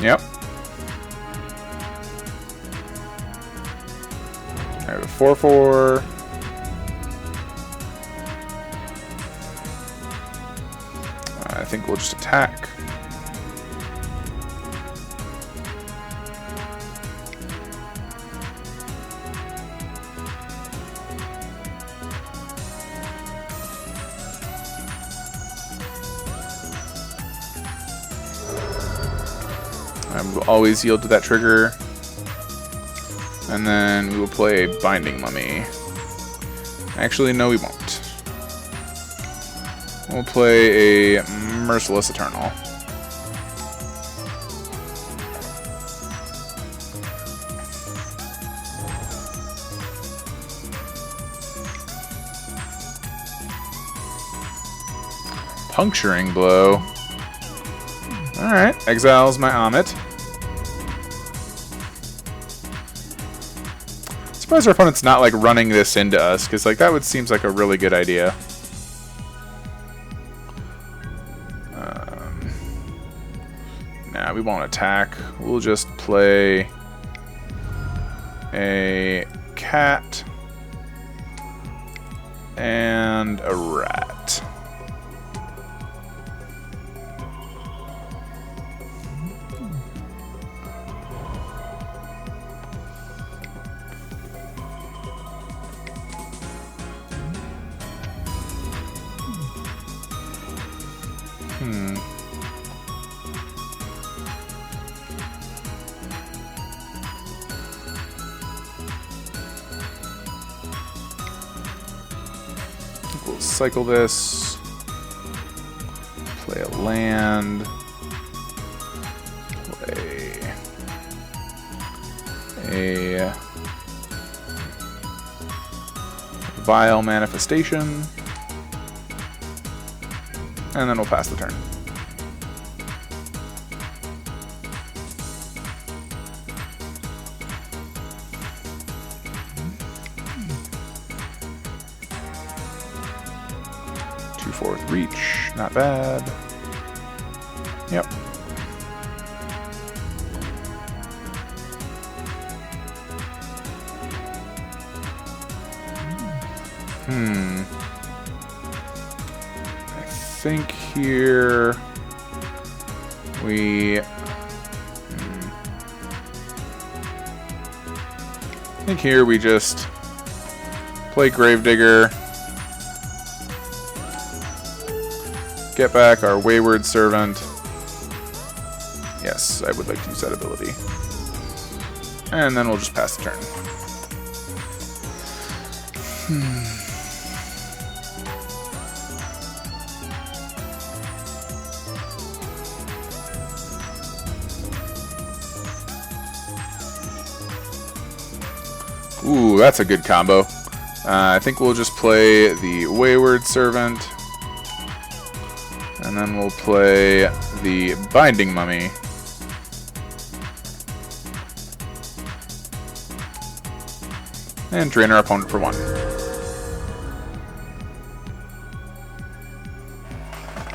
Yep. I have a 4/4. I think we'll just attack. I will always yield to that trigger. And then we will play a Binding Mummy. Actually, no, we won't. We'll play a Merciless Eternal. Puncturing blow. Alright, exiles my Amit. Surprised our opponent's not like running this into us, because like that would seems like a really good idea. Nah, we won't attack. We'll just play a cat and a rat. We'll cycle this, play a land, play a vile manifestation, and then we'll pass the turn. Fourth reach, not bad. Yep. I think here we just play Gravedigger. Get back our Wayward Servant. Yes, I would like to use that ability. And then we'll just pass the turn. Ooh, that's a good combo. I think we'll just play the Wayward Servant. And then we'll play the Binding Mummy. And drain our opponent for 1.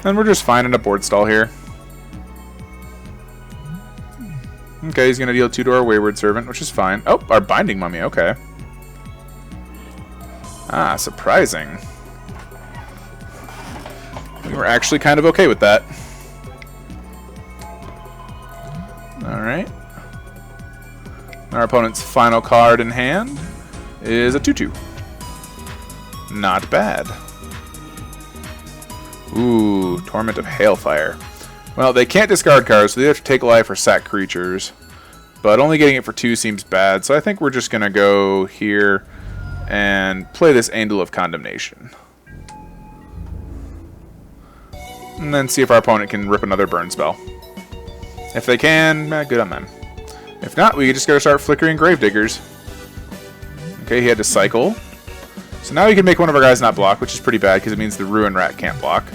And we're just finding a board stall here. Okay, he's going to deal 2 to our Wayward Servant, which is fine. Oh, our Binding Mummy, okay. Ah, surprising. We were actually kind of okay with that. Alright. Our opponent's final card in hand is a 2/2. Not bad. Ooh, Torment of Hailfire. Well, they can't discard cards, so they have to take life or sack creatures. But only getting it for 2 seems bad, so I think we're just going to go here and play this Angel of Condemnation. And then see if our opponent can rip another burn spell. If they can, good on them. If not, we just gotta start flickering Gravediggers. Okay, he had to cycle. So now he can make one of our guys not block, which is pretty bad because it means the Ruin Rat can't block.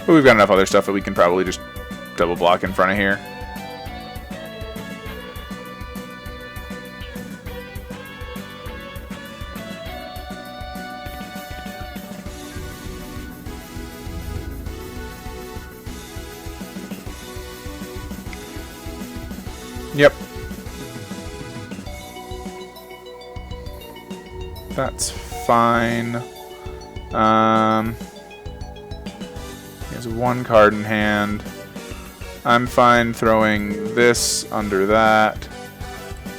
But we've got enough other stuff that we can probably just double block in front of here. Yep. That's fine. He has 1 card in hand. I'm fine throwing this under that,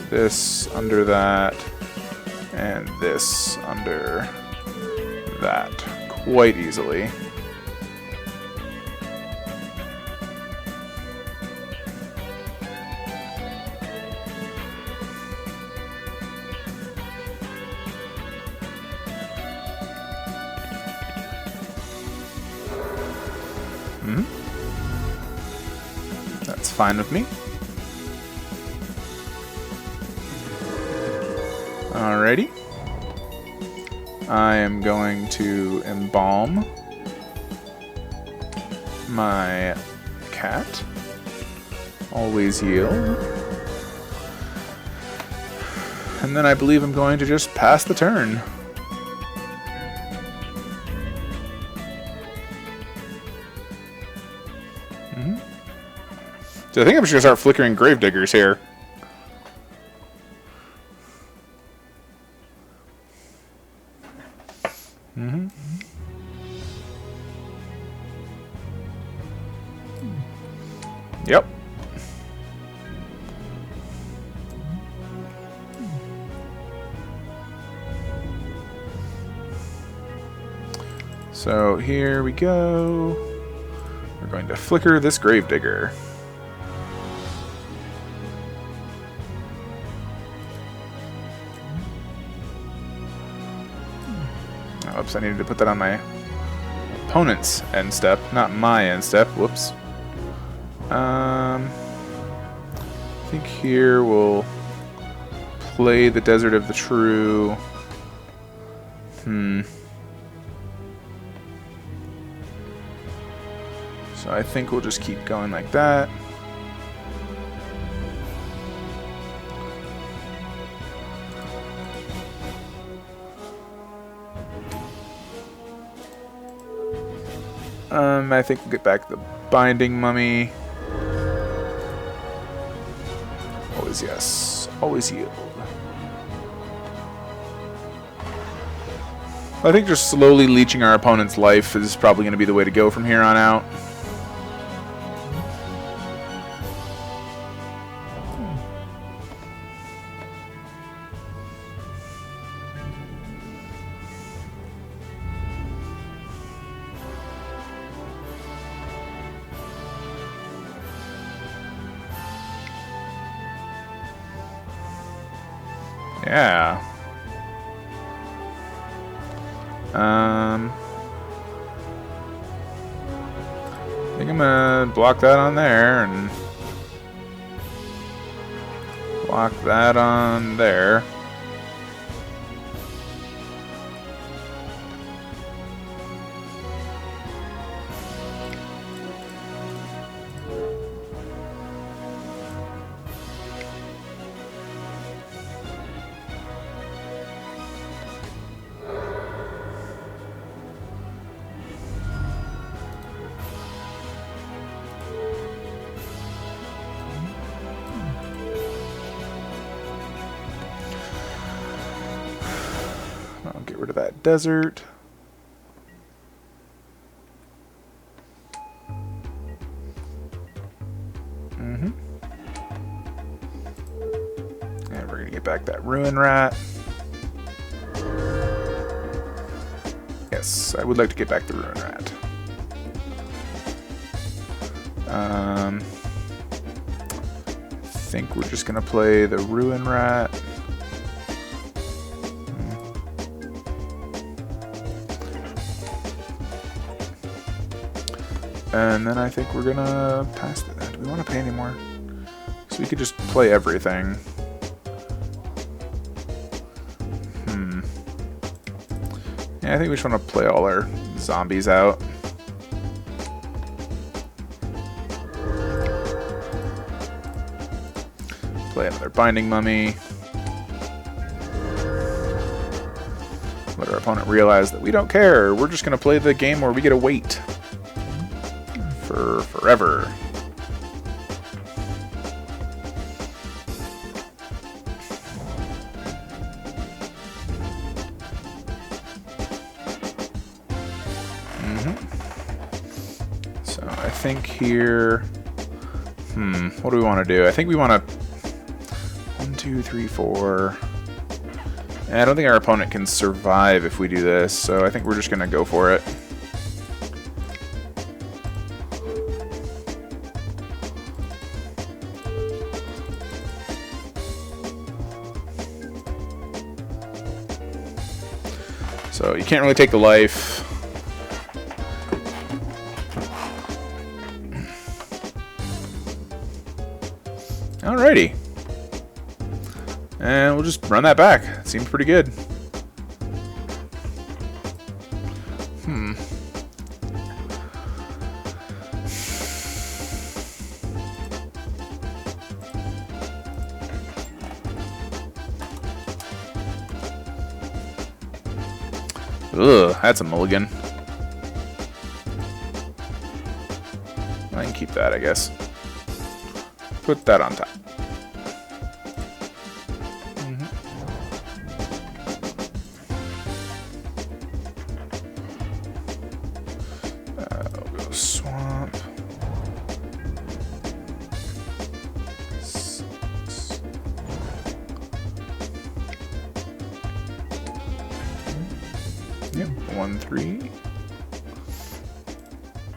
this under that, and this under that quite easily. That's fine with me. Alrighty. I am going to embalm my cat. Always yield. And then I believe I'm going to just pass the turn. So I think I'm just going to start flickering gravediggers here. Yep. So here we go. We're going to flicker this gravedigger. Oops, I needed to put that on my opponent's end step, not my end step. Whoops. I think here we'll play the Desert of the True. So I think we'll just keep going like that. I think we'll get back the Binding Mummy. Always yes. Always yield. I think just slowly leeching our opponent's life is probably going to be the way to go from here on out. Yeah. I think I'm gonna block that on there and block that on there. I'll get rid of that desert. And we're gonna get back that ruin rat. Yes, I would like to get back the ruin rat. I think we're just gonna play the ruin rat. And then I think we're gonna pass that. Do we want to pay anymore? So we could just play everything. Yeah, I think we just want to play all our zombies out. Play another Binding Mummy. Let our opponent realize that we don't care. We're just gonna play the game where we get to wait for forever. So I think here, what do we want to do? I think we want to 1, 2, 3, 4. And I don't think our opponent can survive if we do this, so I think we're just gonna go for it. So you can't really take the life. Alrighty. And we'll just run that back. It seemed pretty good. Ugh, that's a mulligan. I can keep that, I guess. Put that on top. I'll go swamp. Yep, 1-3.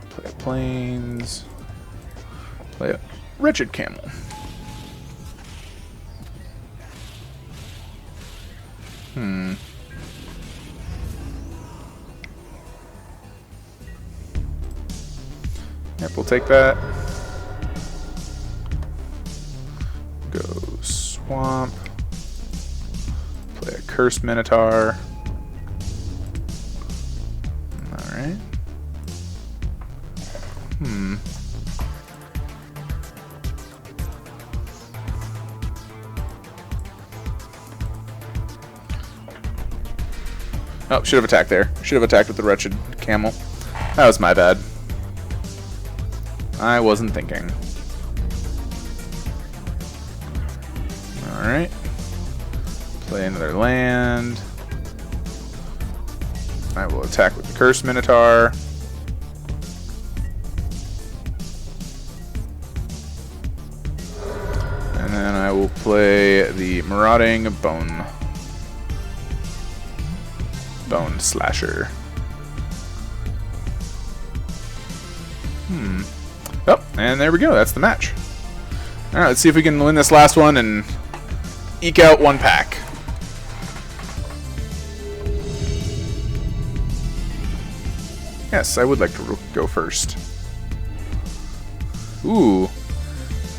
Play a plains. Play a wretched camel. Yep, we'll take that. Go swamp. Play a cursed minotaur. Alright. Oh, should have attacked there. Should have attacked with the wretched camel. That was my bad. I wasn't thinking. Alright. Play another land. I will attack with the Cursed Minotaur. And then I will play the Marauding Bone Slasher. Oh, and there we go. That's the match. Alright, let's see if we can win this last one and eke out one pack. Yes, I would like to go first. Ooh.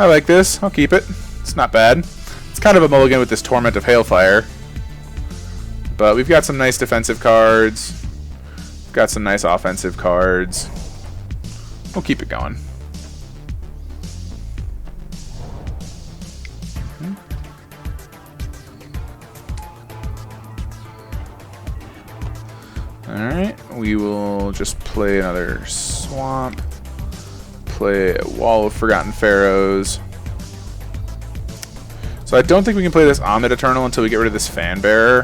I like this. I'll keep it. It's not bad. It's kind of a mulligan with this Torment of Hailfire. But we've got some nice defensive cards. We've got some nice offensive cards. We'll keep it going. Alright, we will just play another swamp. Play a Wall of Forgotten Pharaohs. So I don't think we can play this Omid Eternal until we get rid of this Fan Bearer,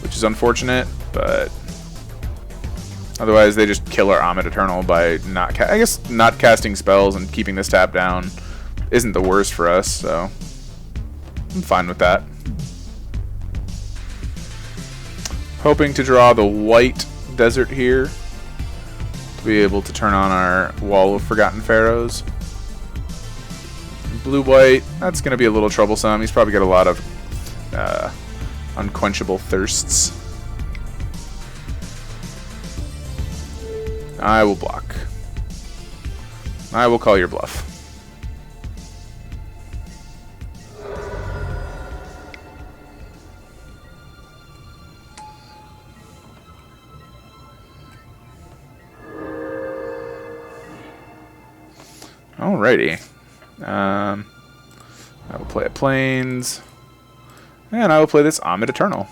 which is unfortunate, but otherwise they just kill our Omid Eternal by not casting spells and keeping this tap down isn't the worst for us, so I'm fine with that. Hoping to draw the white desert here to be able to turn on our Wall of Forgotten Pharaohs. Blue-white, that's going to be a little troublesome. He's probably got a lot of unquenchable thirsts. I will block. I will call your bluff. Alrighty. I will play a Plains. And I will play this Omid Eternal.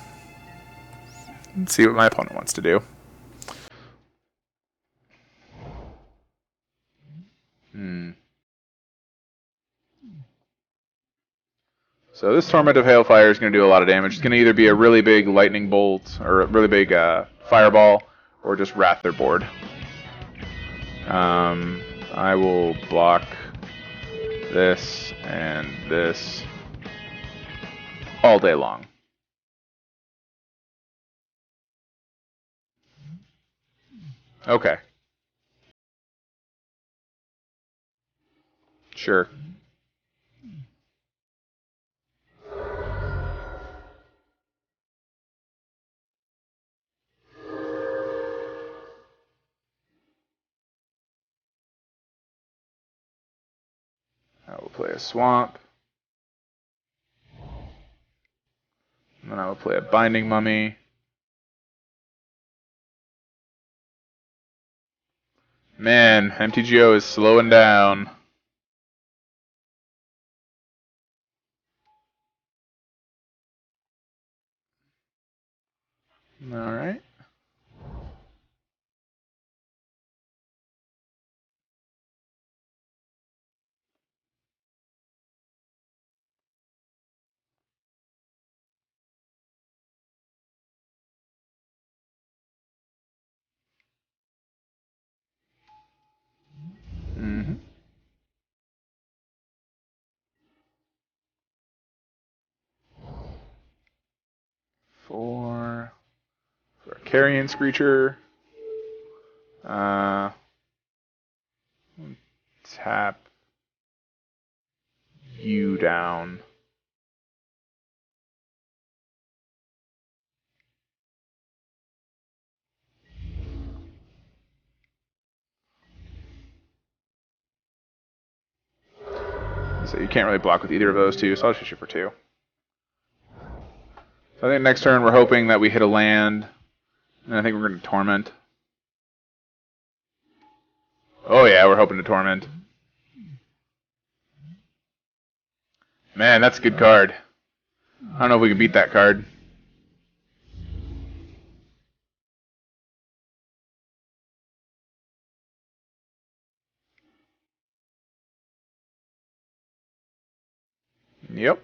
Let's see what my opponent wants to do. So this Torment of Hailfire is going to do a lot of damage. It's going to either be a really big lightning bolt or a really big fireball, or just wrath their board. I will block this and this all day long. Okay. Sure. I will play a swamp. And then I will play a Binding Mummy. Man, MTGO is slowing down. Alright. Mm-hmm. For a Carrion Screecher. Tap you down. So you can't really block with either of those two, so I'll just shoot for 2. So I think next turn we're hoping that we hit a land, and I think we're going to Torment. Oh yeah, we're hoping to Torment. Man, that's a good card. I don't know if we can beat that card. Yep.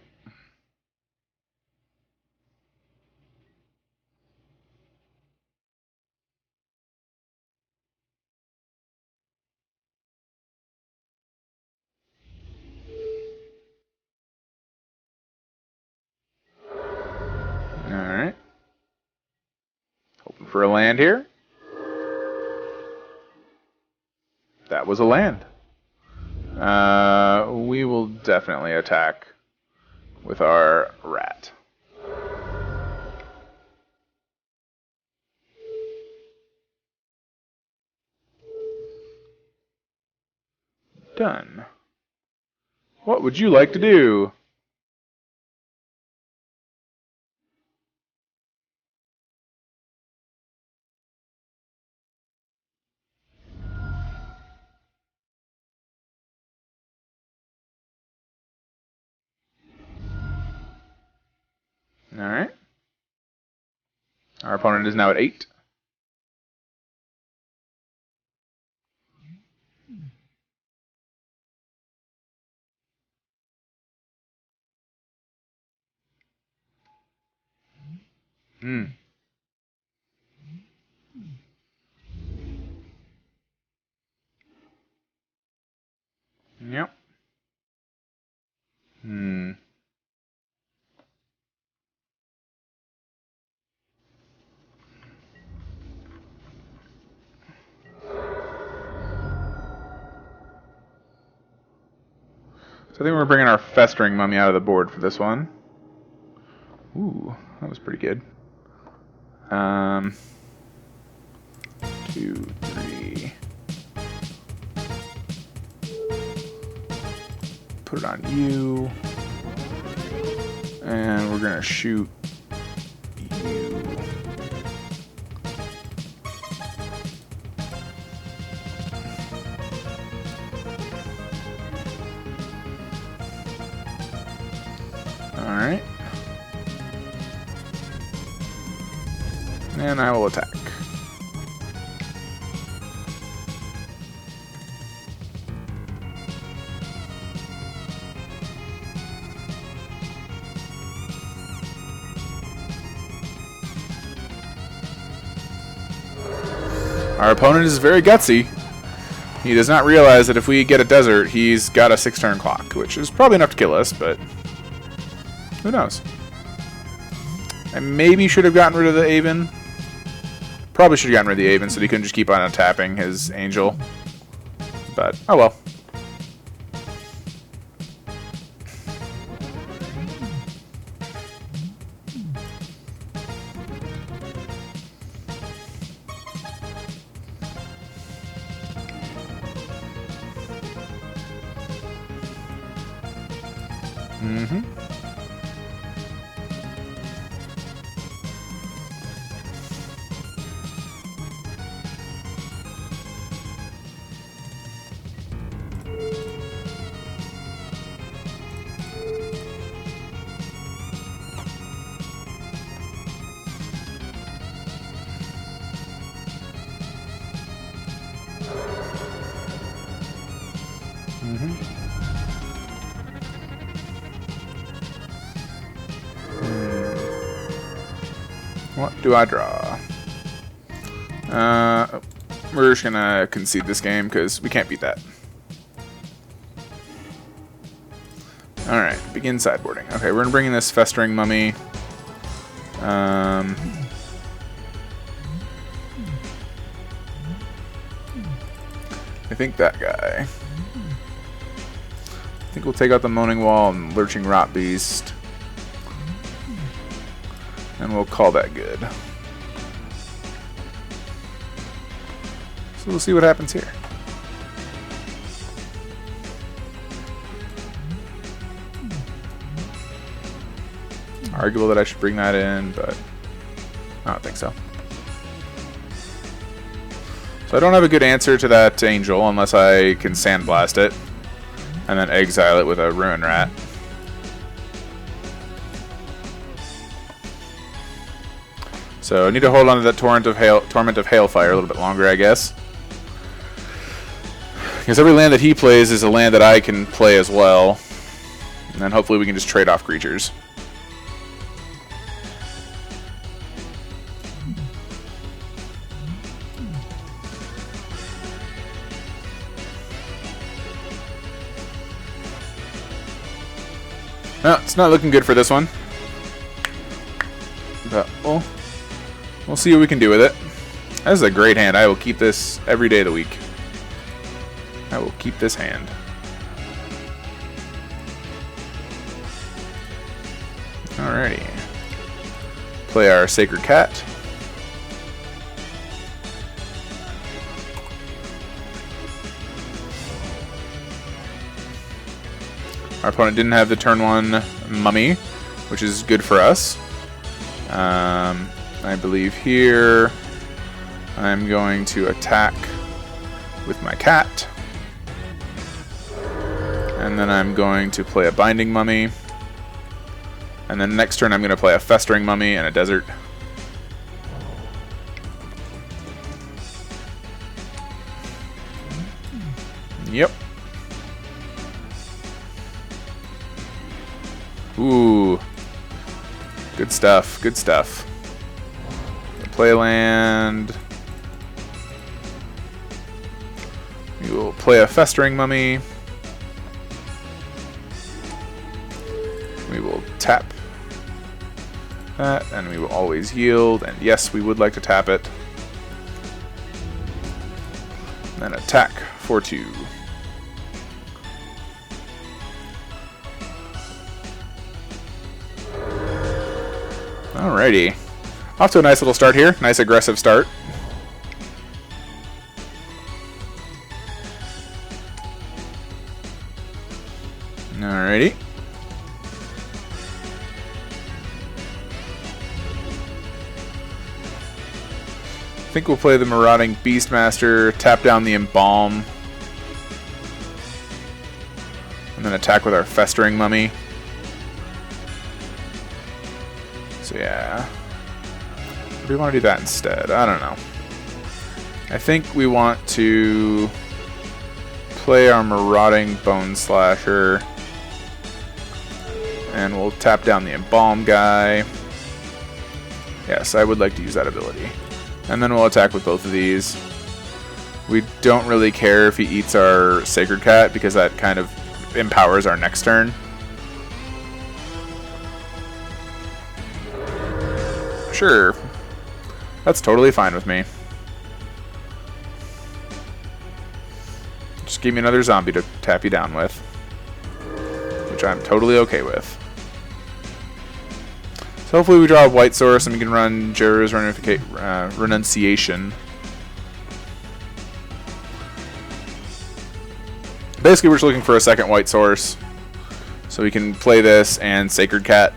Alright. Hoping for a land here. That was a land. We will definitely attack with our rat. Done. What would you like to do? Alright. Our opponent is now at 8. Hmm. Yep. Hmm. So I think we're bringing our Festering Mummy out of the board for this one. Ooh, that was pretty good. 2, 3. Put it on you. And we're gonna shoot you. Alright. And I will attack. Our opponent is very gutsy. He does not realize that if we get a desert, he's got a 6-turn clock, which is probably enough to kill us, but who knows? I maybe should have gotten rid of the Aven. Probably should have gotten rid of the Aven so he couldn't just keep on tapping his Angel. But, oh well. What do I draw? We're just gonna concede this game because we can't beat that. Alright, begin sideboarding. Okay, we're gonna bring in this Festering Mummy. I think that guy. I think we'll take out the Moaning Wall and Lurching Rot Beast. And we'll call that good. So we'll see what happens here. Arguable that I should bring that in, but I don't think so. So I don't have a good answer to that Angel unless I can Sandblast it and then exile it with a Ruin Rat. So I need to hold on to that Torment of Hailfire a little bit longer, I guess. Because every land that he plays is a land that I can play as well. And then hopefully we can just trade off creatures. No, it's not looking good for this one. But we'll see what we can do with it. This is a great hand. I will keep this every day of the week. I will keep this hand. Alrighty. Play our Sacred Cat. Our opponent didn't have the turn 1 Mummy, which is good for us. I believe here I'm going to attack with my cat. And then I'm going to play a Binding Mummy. And then next turn I'm going to play a Festering Mummy and a Desert. Yep. Ooh. Good stuff, good stuff. Play land. We will play a Festering Mummy. We will tap that, and we will always yield. And yes, we would like to tap it. And then attack for 2. Alrighty. Off to a nice little start here. Nice aggressive start. Alrighty. I think we'll play the Marauding Beastmaster, tap down the Embalm, and then attack with our Festering Mummy. So yeah. Or do we want to do that instead? I don't know. I think we want to play our Marauding Bone Slasher. And we'll tap down the Embalm guy. Yes, I would like to use that ability. And then we'll attack with both of these. We don't really care if he eats our Sacred Cat because that kind of empowers our next turn. Sure. That's totally fine with me. Just give me another zombie to tap you down with. Which I'm totally okay with. So hopefully we draw a white source and we can run Jura's Renunciation. Basically we're just looking for a second white source. So we can play this and Sacred Cat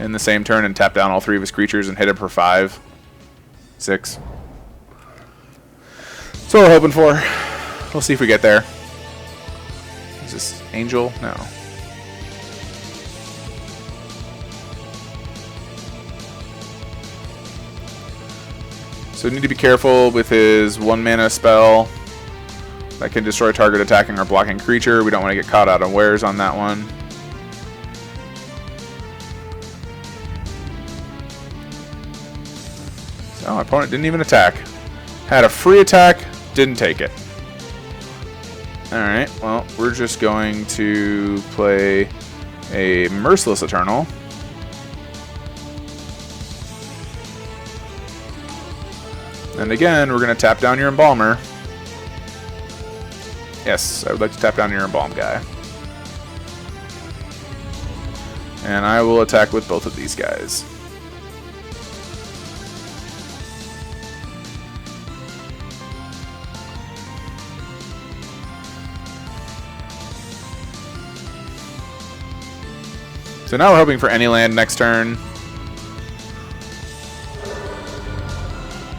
in the same turn and tap down all 3 of his creatures and hit him for 5. 6. That's what we're hoping for. We'll see if we get there. Is this Angel? No. So we need to be careful with his 1 mana spell. That can destroy target attacking or blocking creature. We don't want to get caught out unawares on that one. So, my opponent didn't even attack. Had a free attack, didn't take it. Alright, well, we're just going to play a Merciless Eternal. And again, we're going to tap down your Embalmer. Yes, I would like to tap down your Embalm guy. And I will attack with both of these guys. So now we're hoping for any land next turn.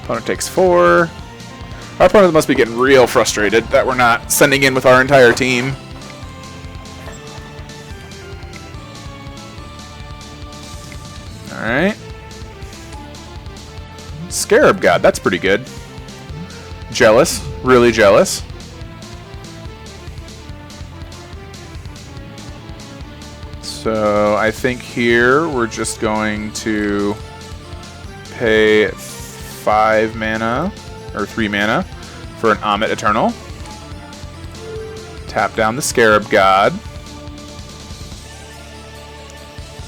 Opponent takes 4. Our opponent must be getting real frustrated that we're not sending in with our entire team. Alright. Scarab God, that's pretty good. Jealous, really jealous. So I think here we're just going to pay 5 mana, or 3 mana, for an Amit Eternal. Tap down the Scarab God.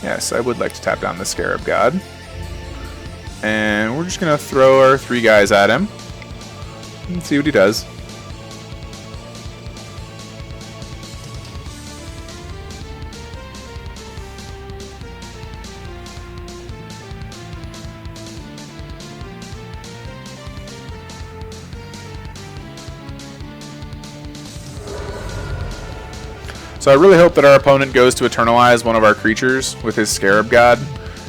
Yes, I would like to tap down the Scarab God. And we're just going to throw our 3 guys at him and see what he does. So I really hope that our opponent goes to Eternalize one of our creatures with his Scarab God,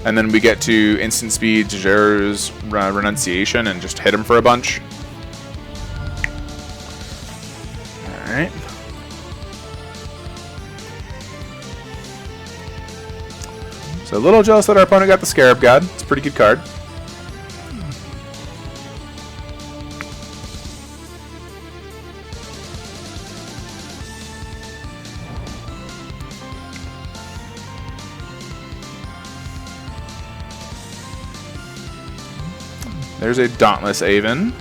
and then we get to instant speed Jajer's Renunciation and just hit him for a bunch. Alright. So a little jealous that our opponent got the Scarab God. It's a pretty good card. There's a Dauntless Aven.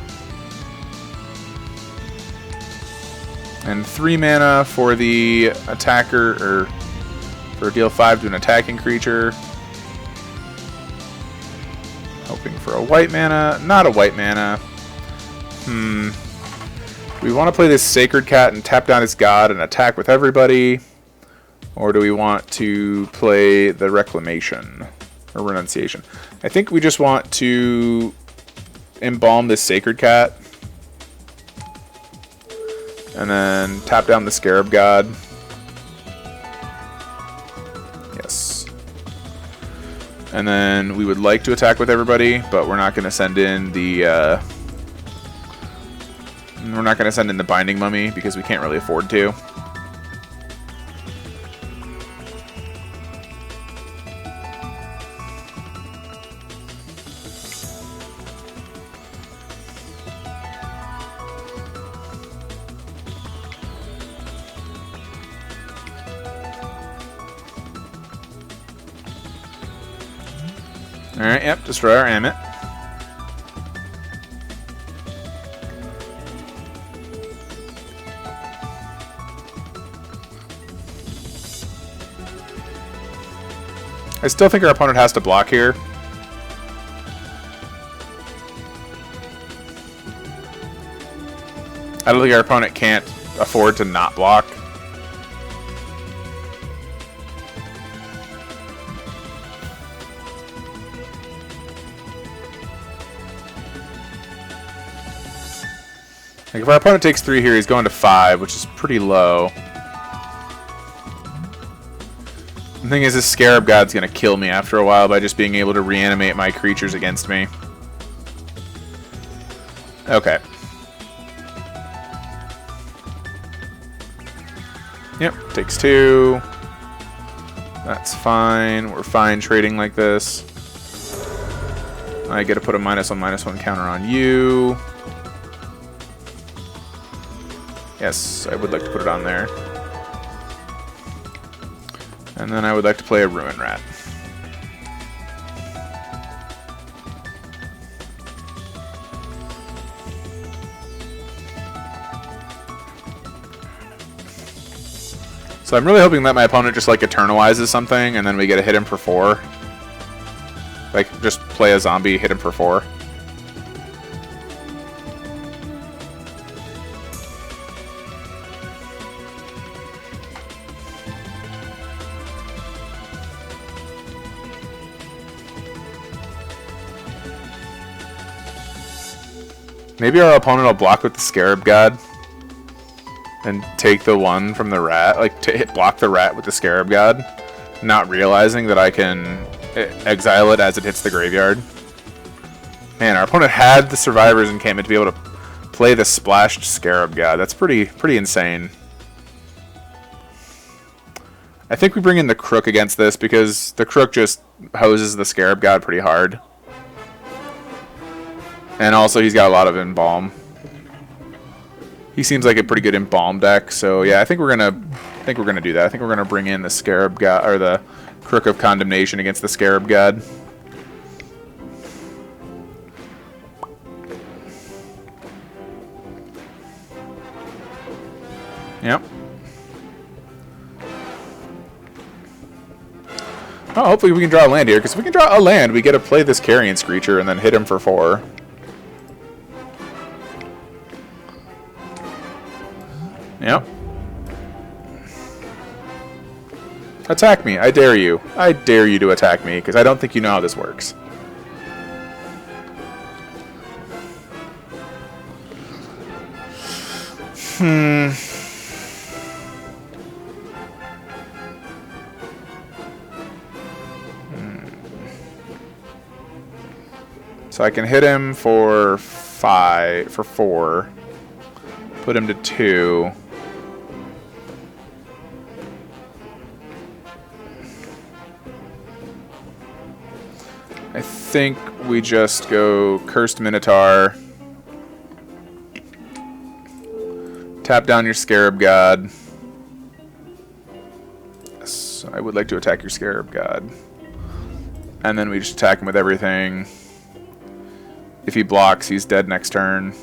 And 3 mana for the attacker, or for deal 5 to an attacking creature. Hoping for a white mana. Not a white mana. We want to play this Sacred Cat and tap down his god and attack with everybody. Or do we want to play the Reclamation or Renunciation? I think we just want to embalm this Sacred Cat. And then tap down the Scarab God. Yes. And then we would like to attack with everybody, but we're not going to send in the Binding Mummy because we can't really afford to. Alright, yep, destroy our Amit. I still think our opponent has to block here. I don't think our opponent can't afford to not block. Like if our opponent takes 3 here, he's going to 5, which is pretty low. The thing is, this Scarab God's going to kill me after a while by just being able to reanimate my creatures against me. Okay. Yep, takes 2. That's fine. We're fine trading like this. I get to put a -1/-1 counter on you. Yes, I would like to put it on there. And then I would like to play a Ruin Rat. So I'm really hoping that my opponent just like eternalizes something and then we get to hit him for 4. Like, just play a zombie, hit him for 4. Maybe our opponent will block with the Scarab God and take the 1 from the rat, like block the rat with the Scarab God, not realizing that I can exile it as it hits the graveyard. Man, our opponent had the survivors encampment to be able to play the splashed Scarab God. That's pretty insane. I think we bring in the Crook against this because the Crook just hoses the Scarab God pretty hard. And also he's got a lot of Embalm. He seems like a pretty good Embalm deck, so yeah, I think we're gonna do that. I think we're gonna bring in the Scarab God or the Crook of Condemnation against the Scarab God. Yep. Oh, hopefully we can draw a land here, because if we can draw a land, we get to play this Carrion Screecher and then hit him for 4. Yep. Attack me. I dare you. I dare you to attack me, because I don't think you know how this works. So I can hit him for 4. Put him to 2. I think we just go Cursed Minotaur. Tap down your Scarab God. Yes, I would like to attack your Scarab God. And then we just attack him with everything. If he blocks, he's dead next turn.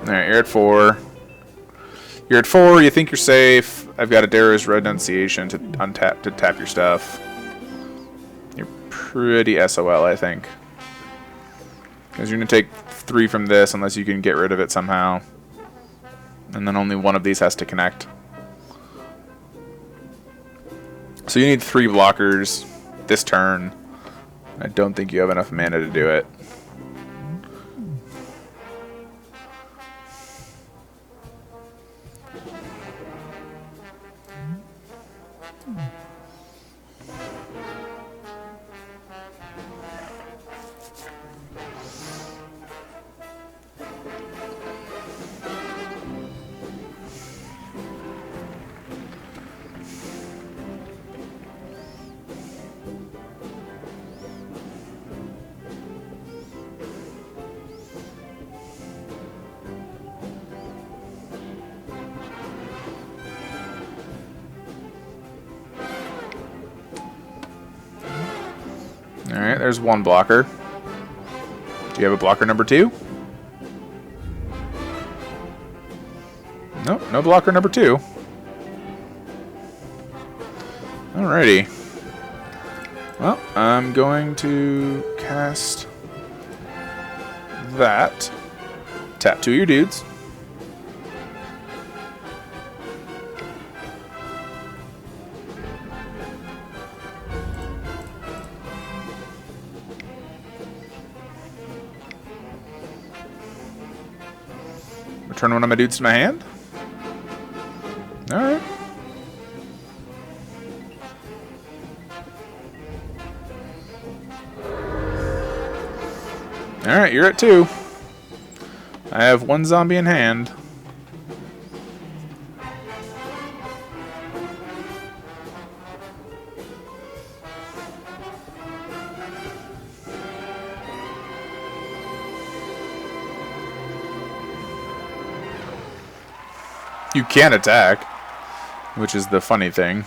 Alright, you're at 4. You're at 4, you think you're safe. I've got a Darrow's Renunciation to untap to tap your stuff. You're pretty SOL, I think. Because you're going to take 3 from this unless you can get rid of it somehow. And then only one of these has to connect. So you need 3 blockers this turn. I don't think you have enough mana to do it. Alright, there's 1 blocker. Do you have a blocker number 2? Nope, no blocker number 2. Alrighty. Well, I'm going to cast that. Tap 2 of your dudes. Return one of my dudes to my hand. Alright. Alright, you're at 2. I have 1 zombie in hand. You can attack, which is the funny thing.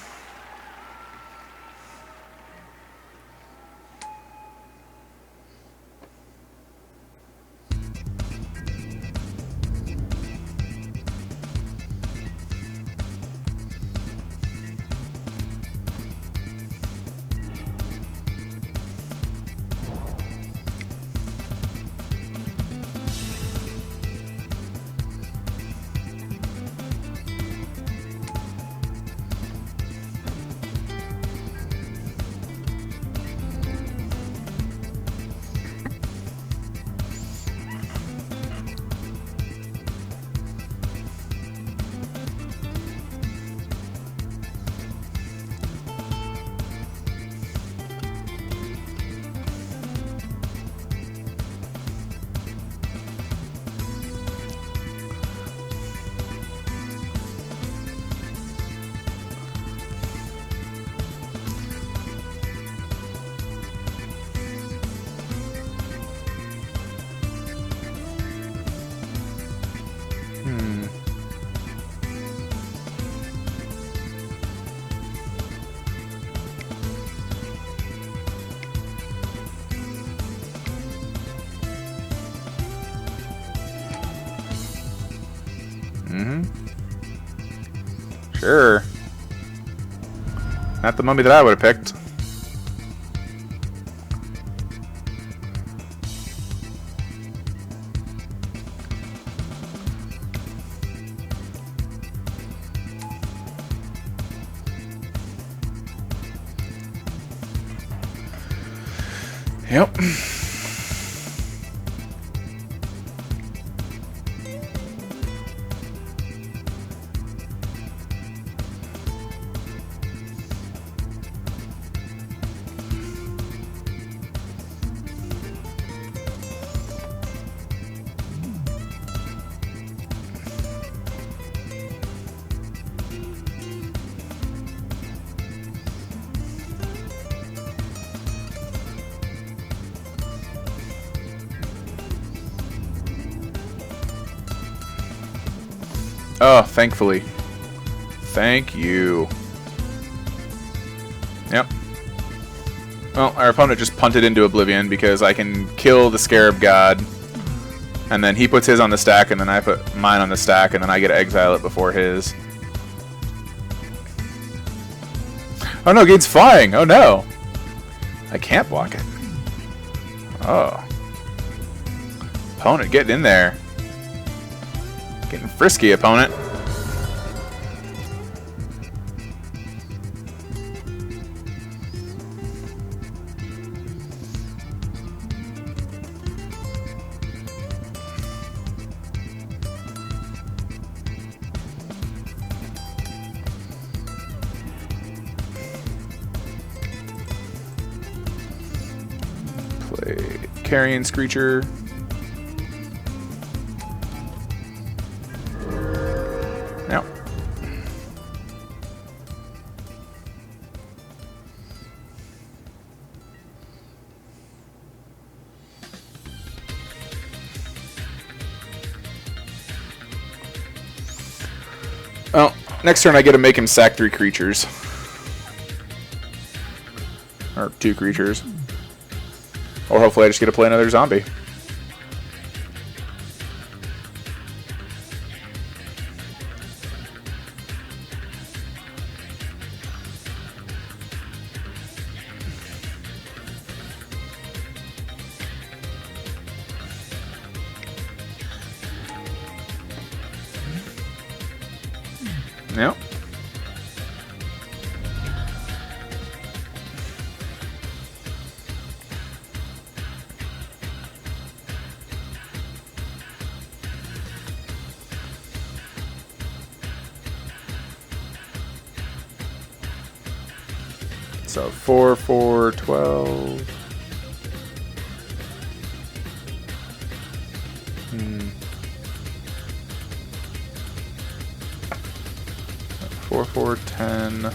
Sure. Not the mummy that I would have picked. Yep. Oh, thankfully. Thank you. Yep. Well, our opponent just punted into oblivion because I can kill the Scarab God, and then he puts his on the stack, and then I put mine on the stack, and then I get to exile it before his. Oh no, Gate's flying! Oh no! I can't block it. Oh. Opponent, get in there. Getting frisky, opponent. Play Carrion Screecher. Now. Well, next turn I get to make him sack 3 creatures. Or 2 creatures. Or hopefully I just get to play another zombie. Yep. So 4, 4, 12. 4, 4, 10.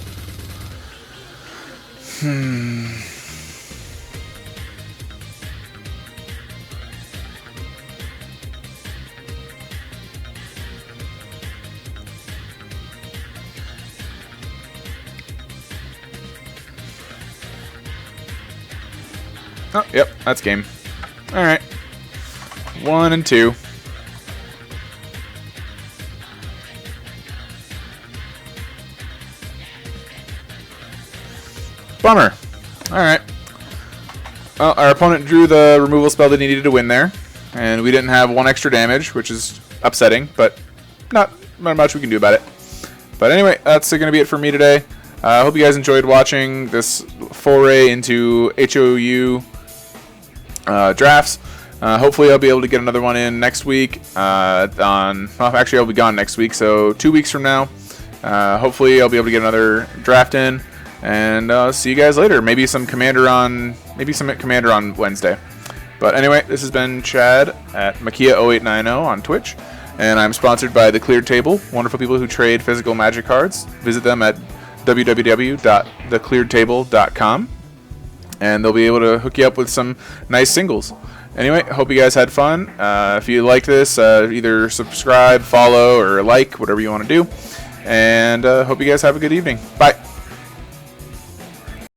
Oh, yep, that's game. Alright. 1 and 2. Bummer. Alright. Well, our opponent drew the removal spell that he needed to win there. And we didn't have 1 extra damage, which is upsetting, but not much we can do about it. But anyway, that's going to be it for me today. I hope you guys enjoyed watching this foray into HOU drafts. Hopefully I'll be able to get another one in next week. Well, actually I'll be gone next week, so 2 weeks from now. Hopefully I'll be able to get another draft in, and see you guys later. Maybe some Commander on Wednesday. But anyway, this has been Chad at Makia0890 on Twitch, and I'm sponsored by The Cleared Table, wonderful people who trade physical Magic cards. Visit them at www.theclearedtable.com, and they'll be able to hook you up with some nice singles. Anyway, hope you guys had fun. If you like this, either subscribe, follow, or like, whatever you want to do. And hope you guys have a good evening. Bye.